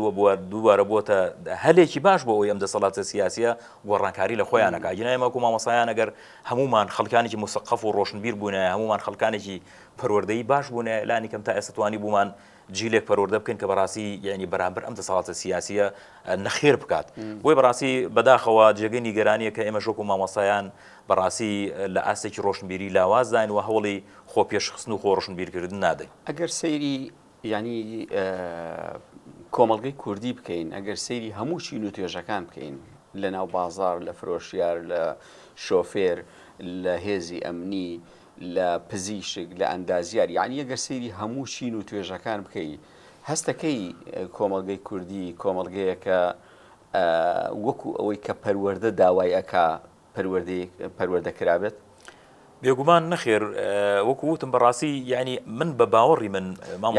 دووبارە بۆتە هەلێکی باش بۆ ئەوی ئەم دەسەڵاتە سیاسیە گۆڕانکاری لە خۆیانەکە ئەمەکو مامۆسایان ئەگەر هەمومان خەڵکانێکی مسەقف و ڕۆشنبیر بوونە هەمومان خەڵکانێکی پەروەردەیی باش بوونە لانی کەم تا ئێستا توانی بوومان جیلێک پەروەردە بکەین کە بەڕاستی یعنی بەرامبەر ئەم دەسەڵاتە سیاسیە نەخێر بکات بۆی بەڕاستی بەداخەوە جێگەی نیگەرانیە کە ئێمە شۆک و مامۆسایان بەڕاستی لە ئاستێکی ڕۆشنبیری لاوازداین و هەوڵی خۆ پێشخستن و خۆ ڕۆشنبیرکردن نادەین ئەگەر سەیری ینی کۆمەڵگەی کوردی بکەین ئەگەر سەیری هەموو چین و توێژەکان بکەین لە ناو بازار لە فرۆشیار لە شۆفێر لە هێزی ئەمنی لە پزیشک لە ئەندازیار یعنی ئەگەر سەیری هەموو چین و توێژەکان بکەی هەستەکەی کۆمەڵگەی کوردی کۆمەڵگەیەکە وەکو ئەوەی کە پەروەردە داوایەکە پەروەردەکرابێت بێگومان نەخێر وەکو وتم بەڕاستی یعنی من بە باوەڕی من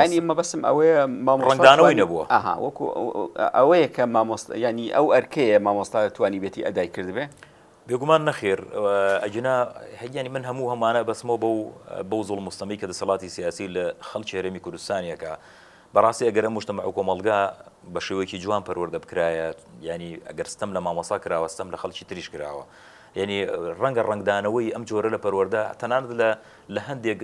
ینی مەبەسم ئەوەیە ڕنگدانەوەی نەبووە وەکو ئەوەیە کە مامۆستا ینی ئەو ئەرکەیە مامۆستا توانی بێتی ئەدای کردبێ بێگومان نەخێر ئەجنا هەیانی من هەموو هەمانە بەسمەوە بەو زوڵ مستەمی کە دەسەڵاتی سیاسی لە خەڵکی هەرێمی کوردستانیەکە بەڕاستی ئەگەر ئەم مجتەمع و کۆمەڵگا بە شێوەیەکی جوان پەروەردە بکرایە ینی ئەگەر ستەم لە مامۆستا کراوە ستەم لە خەڵکی تریش کراوە ینی ڕەنگە ڕنگدانەوەی ئەم جۆرە لە پەروەردە تەنانەت لە هەندێک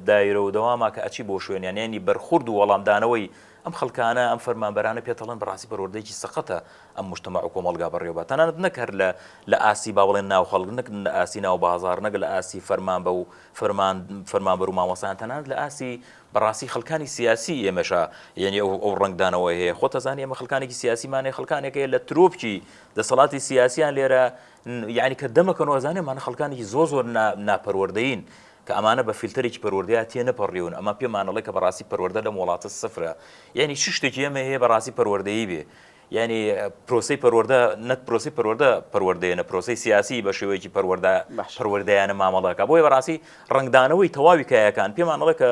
دایرە و دەواما کە ئەچی بۆ شوێنیان ینی بەرخورد و وەڵامدانەوەی ئەم خەڵکانە ئەم فەرمانبەرانە پێتەڵەن بەڕاستی پەروەردەیەکی سەقەتە ئەم مجتەمع و کۆمەڵگا بەڕێوەبە تەنانەت نەکەر لە ئاسی با بڵێن ناو خەڵک نەک لە ئاسی ناو بازار نەک لە ئاسی فەرمانبە و فەرمانبەر و مامۆسایان تەنانەت لە ئاسی بەڕاستی خەڵکانی سیاسی ئێمەشە یعنی ئەو ڕنگدانەوە هەیە خۆ تەزانانی ئێمە خەڵکانێکی سیاسیمانێ خەڵکانێکەیە لە ترۆپکی دەسەڵاتی سیاسیان لێرە یعنی کە دەمەکەنەوە زانێمانە خەڵکانێکی زۆر ناپەروەردەین کە ئەمانە بە فیلتەرێکی پەروەردەیە تێ نەپەڕیون ئەمە پێمانەڵێ کە بەڕاستی پەروەردە لەم وڵاتە سفرە یعنی چ شتێکی ئێمە هەیە بەڕاستی پەروەردەیی بێ یعنی پرۆسەی پەروەردە نەت پرۆسی پەروەردەیە نە پرۆسەی سیاسی بە شێوەیەکی پەروەردەیانە مامەڵەکە بۆی بەڕاستی ڕنگدانەوەی تەواوی کایەکان پێمانەڵێ کە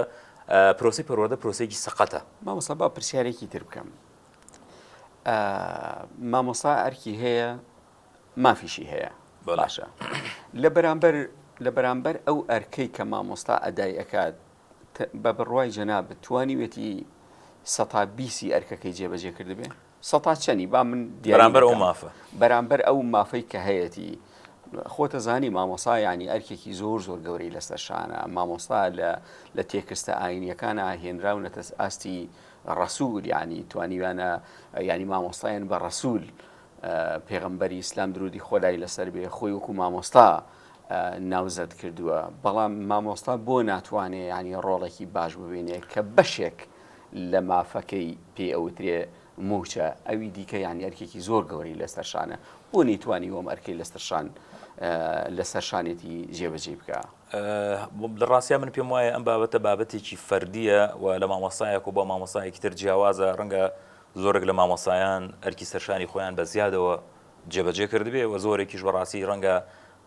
پرۆسی پەروەردە پرۆسێکی سەقەتە مامۆستا با پرسیارێکی تر بکەم مامۆستا ئەرکی هەیە مافیشی هەیە باشە لە بەرامبەر ئەو ئەرکەی کە مامۆستا ئەدای ئەکات بە بڕوای جەناب توانیوێتی سەتا بیسی ئەرکەکەی جێبەجێ کردبێ سەتا چەنی با من بەرامبەر ئەو مافە بەرامبەر ئەو مافەی کە هەیەتی خۆتە زانی مامۆستا ینی ئەرکێکی زۆر گەورەی لەسەر شانە مامۆستا لە تێکستە ئاینیەکانە هێنراونەتە ئاستی ڕەسوول ینی توانیوانە ینی مامۆستایان بە ڕەسوول پێغەمبەری ئیسلام درودی خۆلای لەسەر بێ خۆی وەکو مامۆستا ناوزەت کردووە بەڵام مامۆستا بۆ ناتوانێت ینی ڕۆڵێکی باش ببینێ کە بەشێک لە مافەکەی پێ ئەوترێ موچە ئەوی دیکە ینی ئەرکێکی زۆر گەوری لەسەرشانە بۆ نیتوانی وەم ئەرکەی لەسەرشانێتی جێبەجێ بکە لە ڕاستیا من پێم وایە ئەم بابەتە بابەتێکی فەردیە و لە مامۆسایەک و بۆ مامۆسایەکی تر جیاوازە ڕەنگە زۆرێک لە مامۆسایان ئەرکی سەرشانی خۆیان بە زیادەوە جێبەجێ کردبێ و زۆرێکیش بەڕاستی ڕەنگە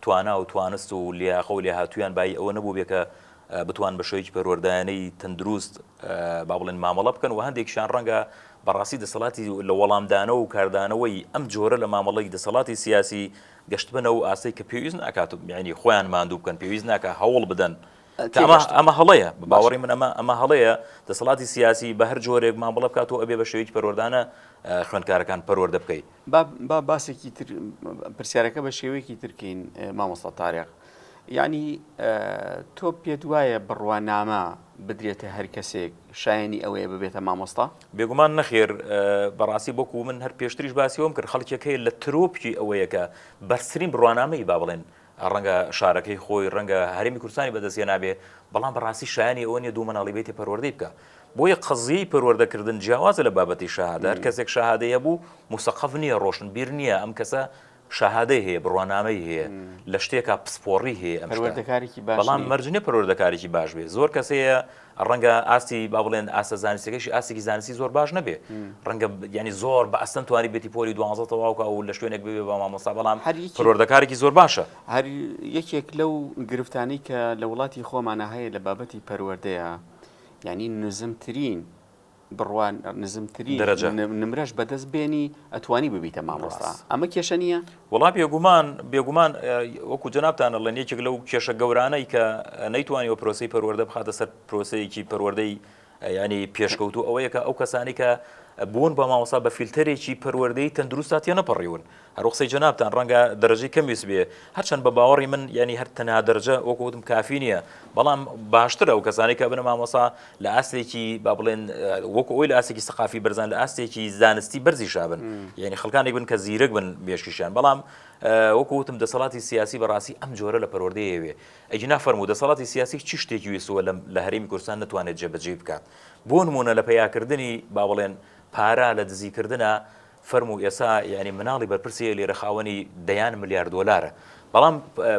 توانا و توانست و لیاقە و لێهاتوویان بای ئەوە نەبوو بێ کە بتوان بە شێوەیەکی پەروەردەیانەی تەندروست با بڵێن مامەڵە بکەن و هەندێکیشان ڕەنگە بەڕاستی دەسەڵاتی لە وەڵامدانە و کاردانەوەی ئەم جۆرە لە مامەڵەی دەسەڵاتی سیاسی گەشت بنەوە ئاسەی کە پێویست ناکات ینی خۆیان ماندوو بکەن پێویست ناکە هەوڵ بدەن ئەمە هەڵەیە باوەڕی من ئەمە هەڵەیە دەسەڵاتی سیاسی بە هەر جۆرێک مامەڵە بکاتەوە ئەبێ بە شێوەیەکی پەروەردانە خوێندکارەکان پەروەردە بکەیت با باسێکی تر پرسیارەکە بە شێوەیەکی ترکەین مامۆستا تاریق یعنی تۆ پێت وایە بڕوانامە بدرێتە هەر کەسێک شایانی ئەوەیە ببێتە مامۆستا بێگومان نەخێر بەڕاستی بۆکو من هەر پێشتریش باسیەوەم کرد خەڵکێکەکەی لە ترۆپکی ئەوەیە کە بەرزترین بڕوانامەی با بڵێن ڕەنگە شارەکەی خۆی ڕەنگە هەرێمی کوردستانی بەدەستێ نابێ بەڵام بەڕاستی شایانی ئەوە نیە دوو مەناڵی بێتی پەروەردەی بکە بۆیە قەزیی پەروەردەکردن جیاوازە لە بابەتی شەهادە هەر کەسێک شەهادەیە بوو موسەقف نییە ڕۆشنبیر نییە ئەم کەسە شاهادەی هەیە بڕوانامەی هەیە لە شتێکە پسپۆڕی هەیە پەروەردەکارێکی باش بەڵام مەرجنە پەروەردەکارێکی باش بێ زۆر کەسەیە ڕەنگە ئاستی با بڵێن ئاسە زانستیەکەشی ئاستێکی زانستی زۆر باش نەبێ ڕەنگە ینی زۆر بە ئەستەن توانی بێتی پۆلی 12 تەواوکە و لە شوێنێک ببێ بە مامۆستا بەڵام پەروەردەکارێکی زۆر باشە هەر یەکێک لەو گرفتانەی کە لە وڵاتی خۆمانە هەیە لە بابەتی پەروەردەیە یعنی نزمترین بڕوان نزمترین دەرەجە نمرەش بەدەست بێنی ئەتوانی ببیتە مامۆستا ئەمە کێشە نییە؟ وڵا بێگومان وەکو جەنابتانە لەن یەکێک لەو کێشە گەورانەی کە نەیتوانیەوە پرۆسی پەروەردە بخاتە سەر پرۆسەیەکی پەروەردەی ینی پێشکەوتو ئەوەیە کە ئەو کەسانی کە بوون بە مامۆستا بە فیلتەرێکی پەروەردەی تەندروستاتیە نەپەڕیون هەروقسەی جەنابتان ڕەنگە دەرەجەی کەمیس بێ هەرچەند بە باوەڕی من ینی هەر تەنها دەرەجە وەکو وتم کافی نییە بەڵام باشترە ئەو کەسانی کە بنە مامۆستا لە ئاستێکی با بڵێن وەکو ئەوی لە ئاستێکی سەقافی بەرزان لە ئاستێکی زانستی بەرزی شابن یعنی خەڵکانێک بن کە زیرەک بن بێشکیشیان بەڵام وەکو وتم دەسەڵاتی سیاسی بەڕاستی ئەم جۆرە لە پەروەردەیەوێ ئەجینا فەرموو دەسەڵاتی سیاسی چی شتێکی وێسووە لە هەرێمی کوردستان نەتوانێت جێبەجێ بکات بۆ نمونە لە پەیاکردنی با بڵێن پارە لە دزیکردنە فەرموو ئێسا ینی مناڵی بەرپرسیە لێرە خاوەنی دەیان ملیار دۆلارە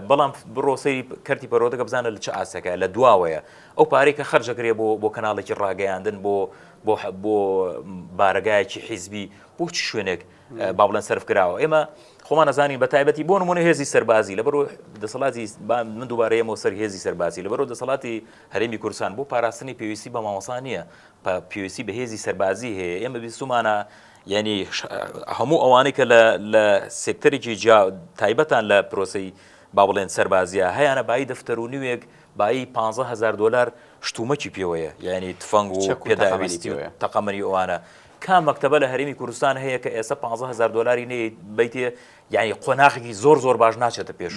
بەڵام بڕۆ سەیری کەرتی پەروەردەکە بزانە لە چه ئاسەکە لە دواوەیە ئەو پارەی کە خەرجەکرێ بۆ کەناڵێکی ڕاگەیاندن بۆ بارگایەکی حیزبی بۆ چ شوێنێک با بڵێن سەرف کراوە ئێمە خۆمان نەزانین بە تایبەتی بۆ نمونە هێزی سەربازی لەبەرۆ دەسەڵاتی من دووبارەیەمەوە سەر هێزی سەربازی لەبەرۆ دەسەڵاتی هەرێمی کوردستان بۆ پاراستنی پێویستی بە مامۆستا نییە پێویستی بە هێزی سەربازی هەیە ئێمە بیستمانە ینی هەموو ئەوانەی کە لە سێکتەرێکی تایبەتان لە پرۆسی با بڵێن سەربازیە هەیەە بای دەفتەر و نوێک بای 15,000 دلار شتومەکی پێوەیە یعنی تفەنگ و پێداویستی تەقەمەنی ئەوانە کام مەکتەبە لە هەرێمی کوردستان هەیە کە ئێستا 15,000 دلاری نێ بیتێ یعنی قۆناغێکی زۆر باش ناچێتە پێش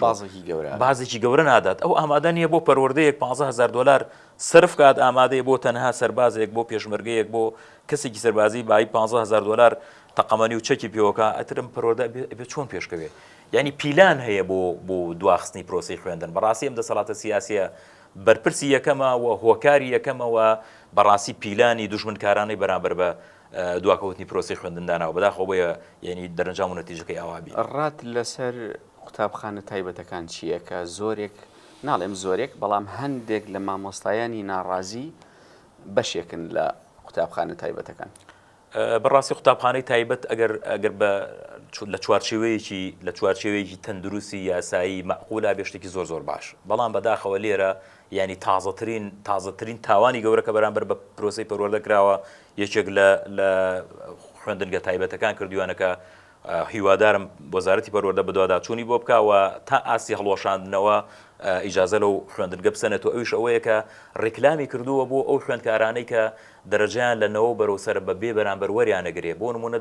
بازێکی گەورە نادات ئەو ئامادە نیە بۆ پەروەردەیەک 15,000 دلار سرف کات ئامادەیە بۆ تەنها سەربازێک بۆ پێشمەرگەیەک بۆ کەسێکی سەربازی بای 15,000 دلار تەقەمەنی و چەکی پێوەکە ئەترم پەروەردە بێت چۆن پێشکەوێ یعنی پیلان هەیە بۆ دواخستنی پرۆسی خوێندن بەڕاستی ئەم دەسەڵاتە سیاسیە بەرپرسی یەکەمەوە هۆکاری یەکەمەوە بەڕاستی پیلانی دوژمنکارانەی بەرامبەر بە دواکەوتنی پرۆسی خوێندندانەوە بەداخەوە بۆیە یعنی دەرەنجام و نەتیجەکەی ئاوابی ڕات لەسەر قوتابخانە تایبەتەکان چییە کە زۆرێک ناڵێم زۆرێک بەڵام هەندێک لە مامۆستایانی ناڕازی بەشێکن لە قوتابخانە تایبەتەکان بەڕاستی قوتابخانەی تایبەت ئەگەر لە چوارچێوەیەکی تەندروستی یاسایی مەعقولە بێشتێکی زۆر باش بەڵام بەداخەوە لێرە ینی تازەترین تاوانی گەورە کە بەرامبەر بە پرۆسی پەروەردەکراوە یەکێک لە خوێندنگە تایبەتەکان کردووانەکە هیوادارم وەزارەتی پەروەردە بەدواداچوونی بۆ بکەوە تا ئاسی هەڵۆشاندنەوە ئیجازە لەو خوێندنگە بسەنێتەوە ئەویش ئەوەیە کە ڕێکلامی کردووە بۆ ئەو خوێندکارانەی کە دەرەجیان لەنەوە بەرەوسەر بەبێ بەرامبەر وەریانەگرێ بۆ نمونە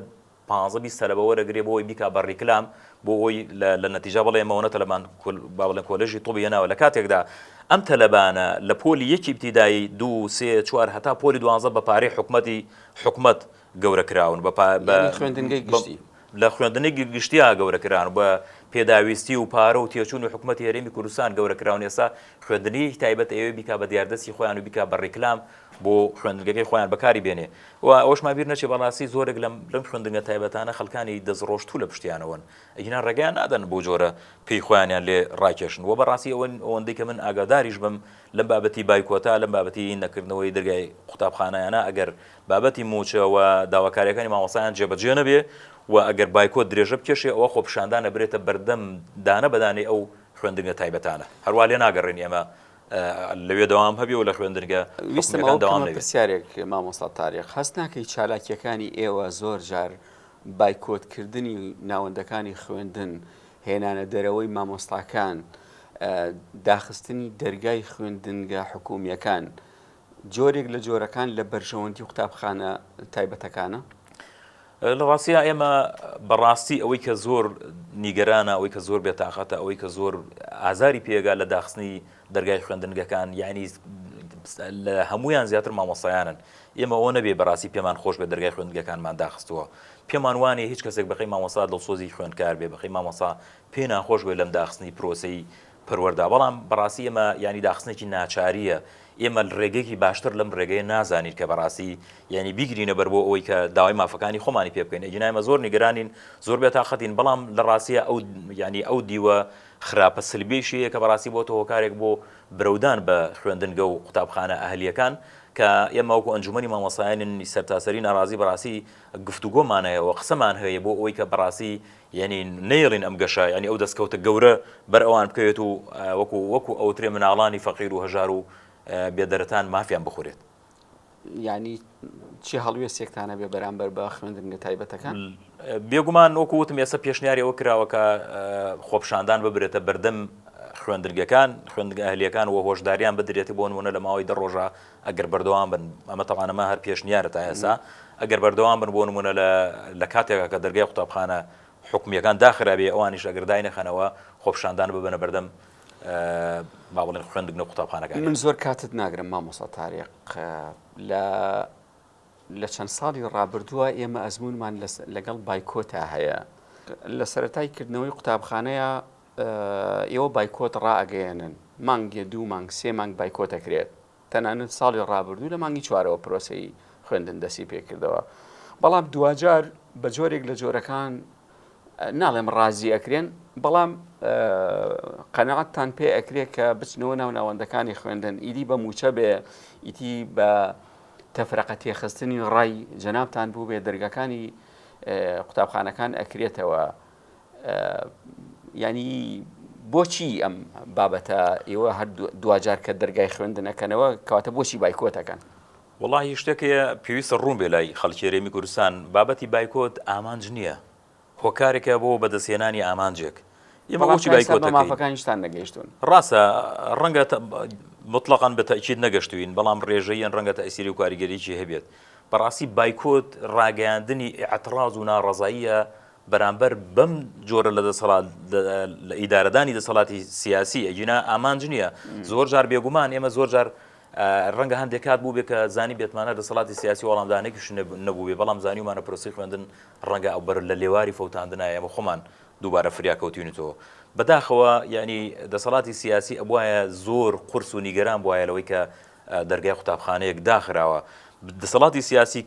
15-20 تەلەبە وەرەگرێ بۆ ئەوی بیکا بە ڕێکلام بۆ ئەوی لە نەتیجە بڵێ ئێمەوە تەلەبان با بڵێن کۆلێژی تۆبی هێناوە لە کاتێکدا ئەم تەلەبانە لە پۆلی یەکی ابتیدایی 2 3 4 هەتا پۆلی 12 بە پارەی حکومەت گەورە کراون خوێندنگەی گشتی لە خوێندنی گشتیا گەورەکران بە پێداویستی و پارە و تێچوون و حکومەتی هەرێمی کوردستان گەورەکراون ئێستا خوێندنی تایبەت ئەوێ بیکا بە دیاردەستی خۆیان و بیکا بە ڕێکلام بۆ خوێندنگەکەی خۆیان بەکاری بێنێ و ئەوشمان بیر نەچێ بەڕاستی زۆرێک لەم خوێندنگە تایبەتانە خەڵکانی دەستڕۆشتوو لە پشتیانەوەن ئەگینا ڕێگەیان نادەن بۆ جۆرە پێی خۆیانیان لێ ڕاکێشن و بەڕاستی ئەوەندەی کە من ئاگاداریش بم لەم بابەتی بایکۆتا لەم بابەتی نەکردنەوەی دەرگای قوتابخانەیانە ئەگەر بابەتی موچەوە داواکاریەکانی مامۆستایان جێبەجێ نەبێ و ئەگەر بایکۆت درێژە بکێشێ ئەوە خۆپشاندانە برێتە بەردەم دانە بەدانێ ئەو خوێندنگە تایبەتانە هەروە لێ ناگەڕێن ئێمە لەوێ دەوام هەبێ و لە خوێندنگە پرسیارێک مامۆستا تاریخ هەست ناکەی چالاکیەکانی ئێوە زۆر جار بایکۆتکردنی ناوەندەکانی خوێندن هێنانە دەرەوەی مامۆستاکان داخستنی دەرگای خوێندنگە حکومیەکان جۆرێک لە جۆرەکان لە بەرژەوەندی قوتابخانە تایبەتەکانە لە ڕاستیە ئێمە بەڕاستی ئەوەی کە زۆر نیگەرانە ئەوەی کە زۆر بێتاقەتە ئەوەی کە زۆر ئازاری پێگا لە داخستنی دەرگای خوێندنگەکان یعنی لە هەمویان زیاتر مامۆستایانن ئێمە ئەوە نەبێ بەڕاستی پێمان خۆش بێ دەرگای خوێندنگەکانمان داخستووە پێمان وانێ هیچ کەسێک بەخی مامۆستا دڵسۆزی خوێندکار بێ بەخی مامۆستا پێ ناخۆش بێ لەم داخستنی پرۆسەی پەروەردا بەڵام بەڕاستی ئێمە ینی داخستنێکی ناچاریە ئێمە ڕێگەیەکی باشتر لەم ڕێگەیە نازانین کە بەڕاستی یعنی بیگرینە بەر بۆ ئەوەی کە داوای مافەکانی خۆمانی پێ بکەین ئەجنایمە زۆر نیگەرانین زۆر بێت تاقەتین بەڵام لە ڕاستیە ئەو ینی ئەو دیوە خراپە سلبیشیە کە بەڕاستی بۆ تۆ هۆکارێک بۆ برەودان بە خوێندنگە و قوتابخانە ئەهلیەکان کە ئێمە وەکو ئەنجومەنی مامۆسایانی سەرتاسەری ناڕازی بەڕاستی گفتوگۆمانەیەوە قسەمان هەیە بۆ ئەوەی کە بەڕاستی یعنی نەیڵین ئەم گەشە ینی ئەو دەستکەوتە گەورە بەر ئەوان بکەوێت و وەکو ئەوترێ مناڵانی فەقیر و هەژار و بێدەرەتان مافیان بخورێت. ینی چی هەڵوێستێکتانە بێ بەرامبەر بە خوێندنگە تایبەتەکان؟ بێگومان وەکو وتم ئێستا پێشنیاری ئەوە کراوەکە خۆپشاندان ببرێتە بەردەم خوێندنگەکان خوێندنگە ئەهلیەکان و هۆشداریان بدرێتی بۆ نمونە لە ماوەی 10 ڕۆژە ئەگەر بەردەوام بن ئەمە تەوانەمە هەر پێشنیارە تا ئێستا ئەگەر بەردەوام بن بۆ نمونە لە کاتێکە کە دەرگای قوتابخانە حکومیەکان داخرابێ ئەوانیش ئەگەر داینەخەنەوە خۆپشاندان ببنە بەردەم با بڵێن خوێندنگە قوتابخانەکان. من زۆر کاتت ناگرم مامۆستا تاریق لە چەند ساڵی ڕابردووە ئێمە ئەزمونمان لەگەڵ بایکۆتا هەیە لە سەرەتای کردنەوەی قوتابخانەیە ئێوە بایکۆت ڕائگەیەنن مانگی 2 مانگ 3 مانگ بایکۆت دەکرێت تەنانەت ساڵی ڕابردوو لە مانگی 4ەوە پرۆسەی خوێندن دەستی پێکردەوە بەڵام دوجار بە جۆرێک لە جۆرەکان ناڵێم ڕازی ئەکرێن بەڵام قەنەعەتتان پێ ئەکرێت کە بچنەوە ناو ناوەندەکانی خوێندن ئیدی بە موچە بێ ئیتی بە تەفرەقە تێخستنی ڕای جەنابتان بوو بێ دەرگەکانی قوتابخانەکان ئەکرێتەوە ینی بۆچی ئەم بابەتە ئێوە هەر دوجار کە دەرگای خوێندنەکەنەوە کەواتە بۆچی بایکۆتەکەن؟ وڵی شتێکەیە پێویستە ڕوون بێ لای خەڵکی هەرێمی کوردستان بابەتی بایکۆت ئامانج نییە هۆکارێکە بۆ بەدەستێنانی ئامانجێک ئێمە بۆچی بایکۆتەکانیشتان نەگەیشتون ڕاستە ڕەنگە مطلقاً بە تەئکید نەگەشتوین بەڵام ڕێژەیەن ڕەنگە تەئسیری و کاریگەریی هەبێت بەڕاستی بایکۆت ڕاگەیاندنی ئیعتراض و ناڕەزاییە بەرامبەر بەم جۆرە لە ئیدارەدانی دەسەڵاتی سیاسی ئەجینا ئامانج نییە زۆر جار بێگومان ئێمە زۆر جار ڕەنگە هەندێک کات بوو بێ کە زانی بێتمانە دەسەڵاتی سیاسی وەڵامدانێکیش نەبوو بێ بەڵام زانیومانە پرۆسی خوێندن ڕەنگە ئەو بەر لە لێواری فەوتاندنایە ئەمە خۆمان دووبارە فریاکەوتوینەوە بەداخەوە ینی دەسەڵاتی سیاسی ئەبوایە زۆر قورس و نیگەران بواە لەوەی کە دەرگای قوتابخانەیەک داخراوە دەسەڵاتی سیاسی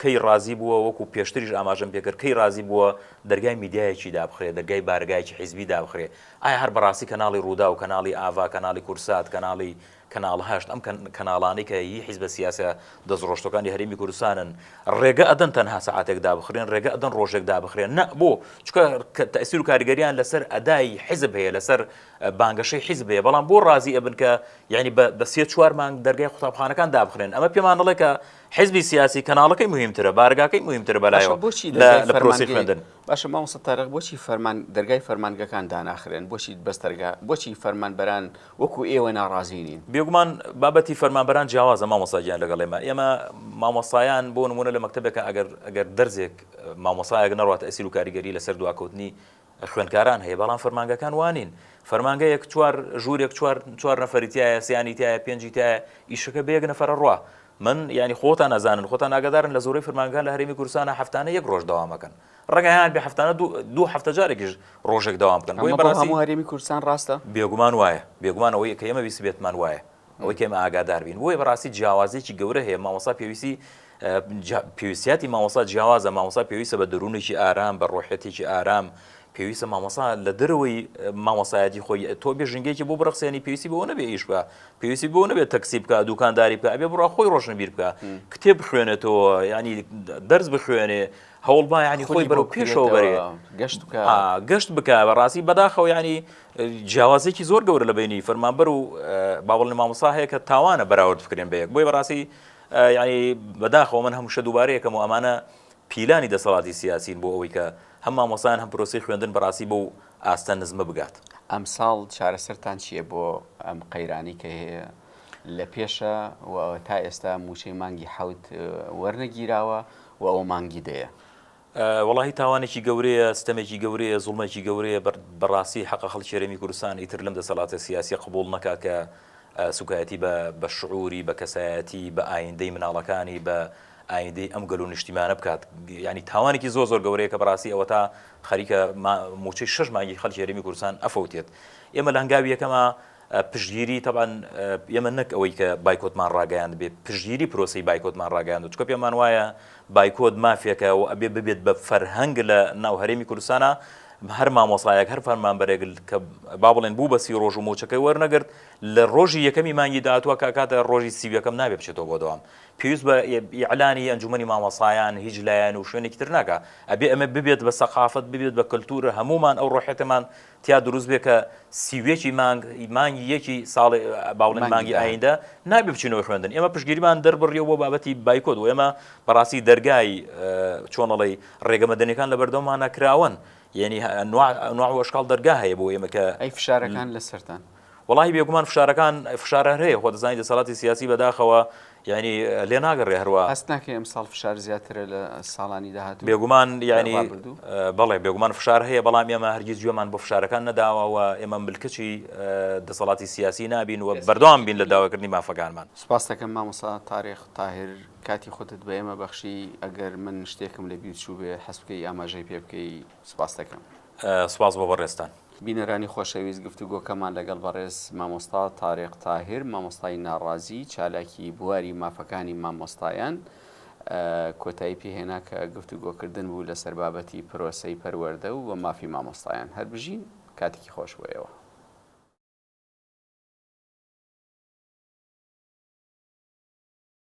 کەی ڕازی بووە وەکو پێشتریش ئاماژەم پێکرد کەی ڕازی بووە دەرگای میدیایەکی دابخرێ دەرگای بارگایکی حیزبی دابخرێ ئایا هەر بەڕاستی کەناڵی ڕوودا و کەناڵی ئاوا کەناڵی کورسات کەناڵ هەشت ئەم کەناڵانی کە هی حیزبە سیاسە دەستڕۆشتەکانی هەرێمی کوردستانن ڕێگە ئەدەن تەنها سەعاتێک دابخرێن ڕێگە ئەدەن ڕۆژێک دابخرێن نە بۆ چکە تەئسیر و کاریگەریان لەسەر ئەدای حیزب هەیە لەسەر بانگەشەی حیزب هەیە بەڵام بۆ ڕازی ئەبن کە یعنی بە 3-4 مانگ دەرگای قوتابخانەکان دابخرێن ئەمە پێمان دەڵێ کە حیزبی سیاسی کەناڵەکەی مهمترە بارگاکەی مهمترە بەلایەوە لە پرۆسی خوێندن. باشە مامۆستا تاریق بۆچی دەرگای فەرمانگەکان داناخرێن بۆچی بەستەرگا بۆچی فەرمانبەران وەکو ئێوە ناڕازینین؟ بێگومان بابەتی فەرمانبەران جیاوازە مامۆستاجیان لەگەڵ ئێمە مامۆستایان بۆ نمونە لە مەکتەبێکە ئەگەر دەرزێک مامۆستایەک نەڕاتە ئەسیر و کاریگەری لەسەر دواکەوتنی خوێندکاران هەیە بەڵام فەرمانگەکان وانین فەرمانگەیەک 4 ژوورێک 4 نەفەریتایە سیانیتایە 5 تایە ئیشەکە بەیەک نەفەرە ڕوا من ینی خۆتان نازانن خۆتان ئاگادارن لە زۆرەی فەرمانگەکان لە هەرێمی کوردستانە هەفتانە 1 ڕۆژ داوامەکەن ڕەنگەیان بێ هەفتانە 2 هەفتە جارێکیش ڕۆژێک داوام بکەن بۆی بەڕاستی هەموو هەرێمی کوردستان ڕاستە بێگومان وایە بێگومان ئەوەی کە ئێمە ویست بێتمان وایە ئەوەی کە ئێمە ئاگادار بین بۆی بەڕاستی جیاوازێکی گەورە هەیە مامۆستا پێویستیاتی مامۆستا جیاوازە مامۆستا پێویستە بە دەروونێکی ئارام بە ڕۆحەتێکی ئارام پێویستە مامۆستا لە دەرەوەی مامۆستایەتی خۆی تۆ بێژنگێکی بۆ بڕخسێنی پێویستی بۆ نەبێ ئیش بکە پێویستی بۆ نەبێت تەکسی بکە دوکانداری بکە ئەبێ بڕا خۆی ڕۆشنبیر بکە کتێب بخوێنێتەوە ینی دەرس بخوێنێ هەوڵبا ینی خۆی بەرەو پێشەوە بەرێ گەشت بکە بەڕاستی بەداخەوە ینی جیاوازێکی زۆر گەورە لە بینی فەرمانبەر و باوەڵی مامۆستا هەیە کە تاوانە بەراورد بکرێن بەیەک بۆی بەڕاستی ینی بەداخەوە من هەموو شە دووبارەیەکەم و ئەمانە پیلانی دەسەڵاتی سیاسین بۆ ئەوەی کە هەم مامۆستایان هەم پرۆسی خوێندن بەڕاستی بۆ ئاستە نزمە بگات. ئەم ساڵ چارەسەرتان چییە بۆ ئەم قەیرانی کە هەیە لە پێشە و تا ئێستا موچەی مانگی 7 وەرنەگیراوە و ئەو مانگی دەیە؟ وڵی تاوانێکی گەورەیە ستەمێکی گەورەیە زوڵمێکی گەورەیە بەڕاستی حەقە خەڵکی هەرێمی کوردستان ئیتر لەم دەسەڵاتە سیاسی قبول نەکا کە سوکایەتی بە شعوری بە کەسایەتی بە ئایندەی مناڵەکانی بە ئایندەی ئەم گەل و نیشتیمانە بکات ینی تاوانێکی زۆر گەورەیە کە بەڕاستی ئەوە تا خەریکە موچەی 6 مانگی خەڵکی هەرێمی کوردستان ئەفەوتێت ئێمە لە هەنگاوی یەکەمە پشگیری طبعا ئێمە نەک ئەوەی کە بایکۆتمان ڕاگەیان بێت پشگیری پرۆسی بایکۆتمان ڕاگەیان چکە پێمان وایە بایکۆت مافیەکە و ئەبێ ببێت بە فەرهەنگ لە ناو هەرێمی کوردستانە هەر مامۆسایەک هەر فەرمانبەرێک کە با بڵێن بوو بە 30 ڕۆژ و موچەکەی وەرنەگرت لە ڕۆژی یەکەمی مانگی داهاتووە کاتە ڕۆژی 30یەکەم نابێت بچێتەوە بۆ دەوام پێویست بە ئیعلانی ئەنجومەنی مامۆسایان هیچ لایەن و شوێنێکی تر ناکە ئەبێ ئەمە ببێت بە سەقافەت ببێت بە کللتورە هەمومان ئەو ڕۆحێتەمان تیا دروست بێت کە سیوێکی مانگی یەکی ساڵی باوڵێن مانگی ئایندە نابێ بچینەوەی خوێندن ئێمە پشگیریمان دەربڕیەوە بۆ بابەتی بایکۆت و ئێمە بەڕاستی دەرگای چۆنەڵی ڕێگەمەدەنیەکان لە بەردەومان نەکراون یعنی نوع وەشقال دەرگا هەیە بۆ ئێمە کە ئەی فشارەکان لەسەرتان وڵی بێگومان فشارە هەیە خۆ دەزانی دەسەڵاتی سیاسی بەداخەوە یعنی لێ ناگەڕێ هەروە هەست ناکە ئەم ساڵ فشار زیاترە لە ساڵانی داهاتوو بێگومان یعنی بەڵێ بێگومان فشار هەیە بەڵام ئێمە هەرگیز گوێمان بۆ فشارەکان نەداوەوە ئێمە ملکەچی دەسەڵاتی سیاسی نابین و بەردەوام بین لە داواکردنی مافەکانمان سپاس دەکەم مامۆستا تاریخ تاهر کاتی خۆتت بە ئێمە بەخشی ئەگەر من شتێکم لە بیر چوو بێ حەز بکەی ئاماژەی پێ بکەی سپاس دەکەم سپاس بۆ بەڕێستان بینەرانی خۆشەویست گفتوگۆکەمان لەگەڵ بەڕێز مامۆستا تاریخ تاهر مامۆستای ناڕازی چالاکی بواری مافەکانی مامۆستایان کۆتایی پێهێنا کە گفتوگۆکردن بوو لەسەر بابەتی پرۆسەی پەروەردە و مافی مامۆستایان هەر بژین کاتێکی خۆش بۆیەوە.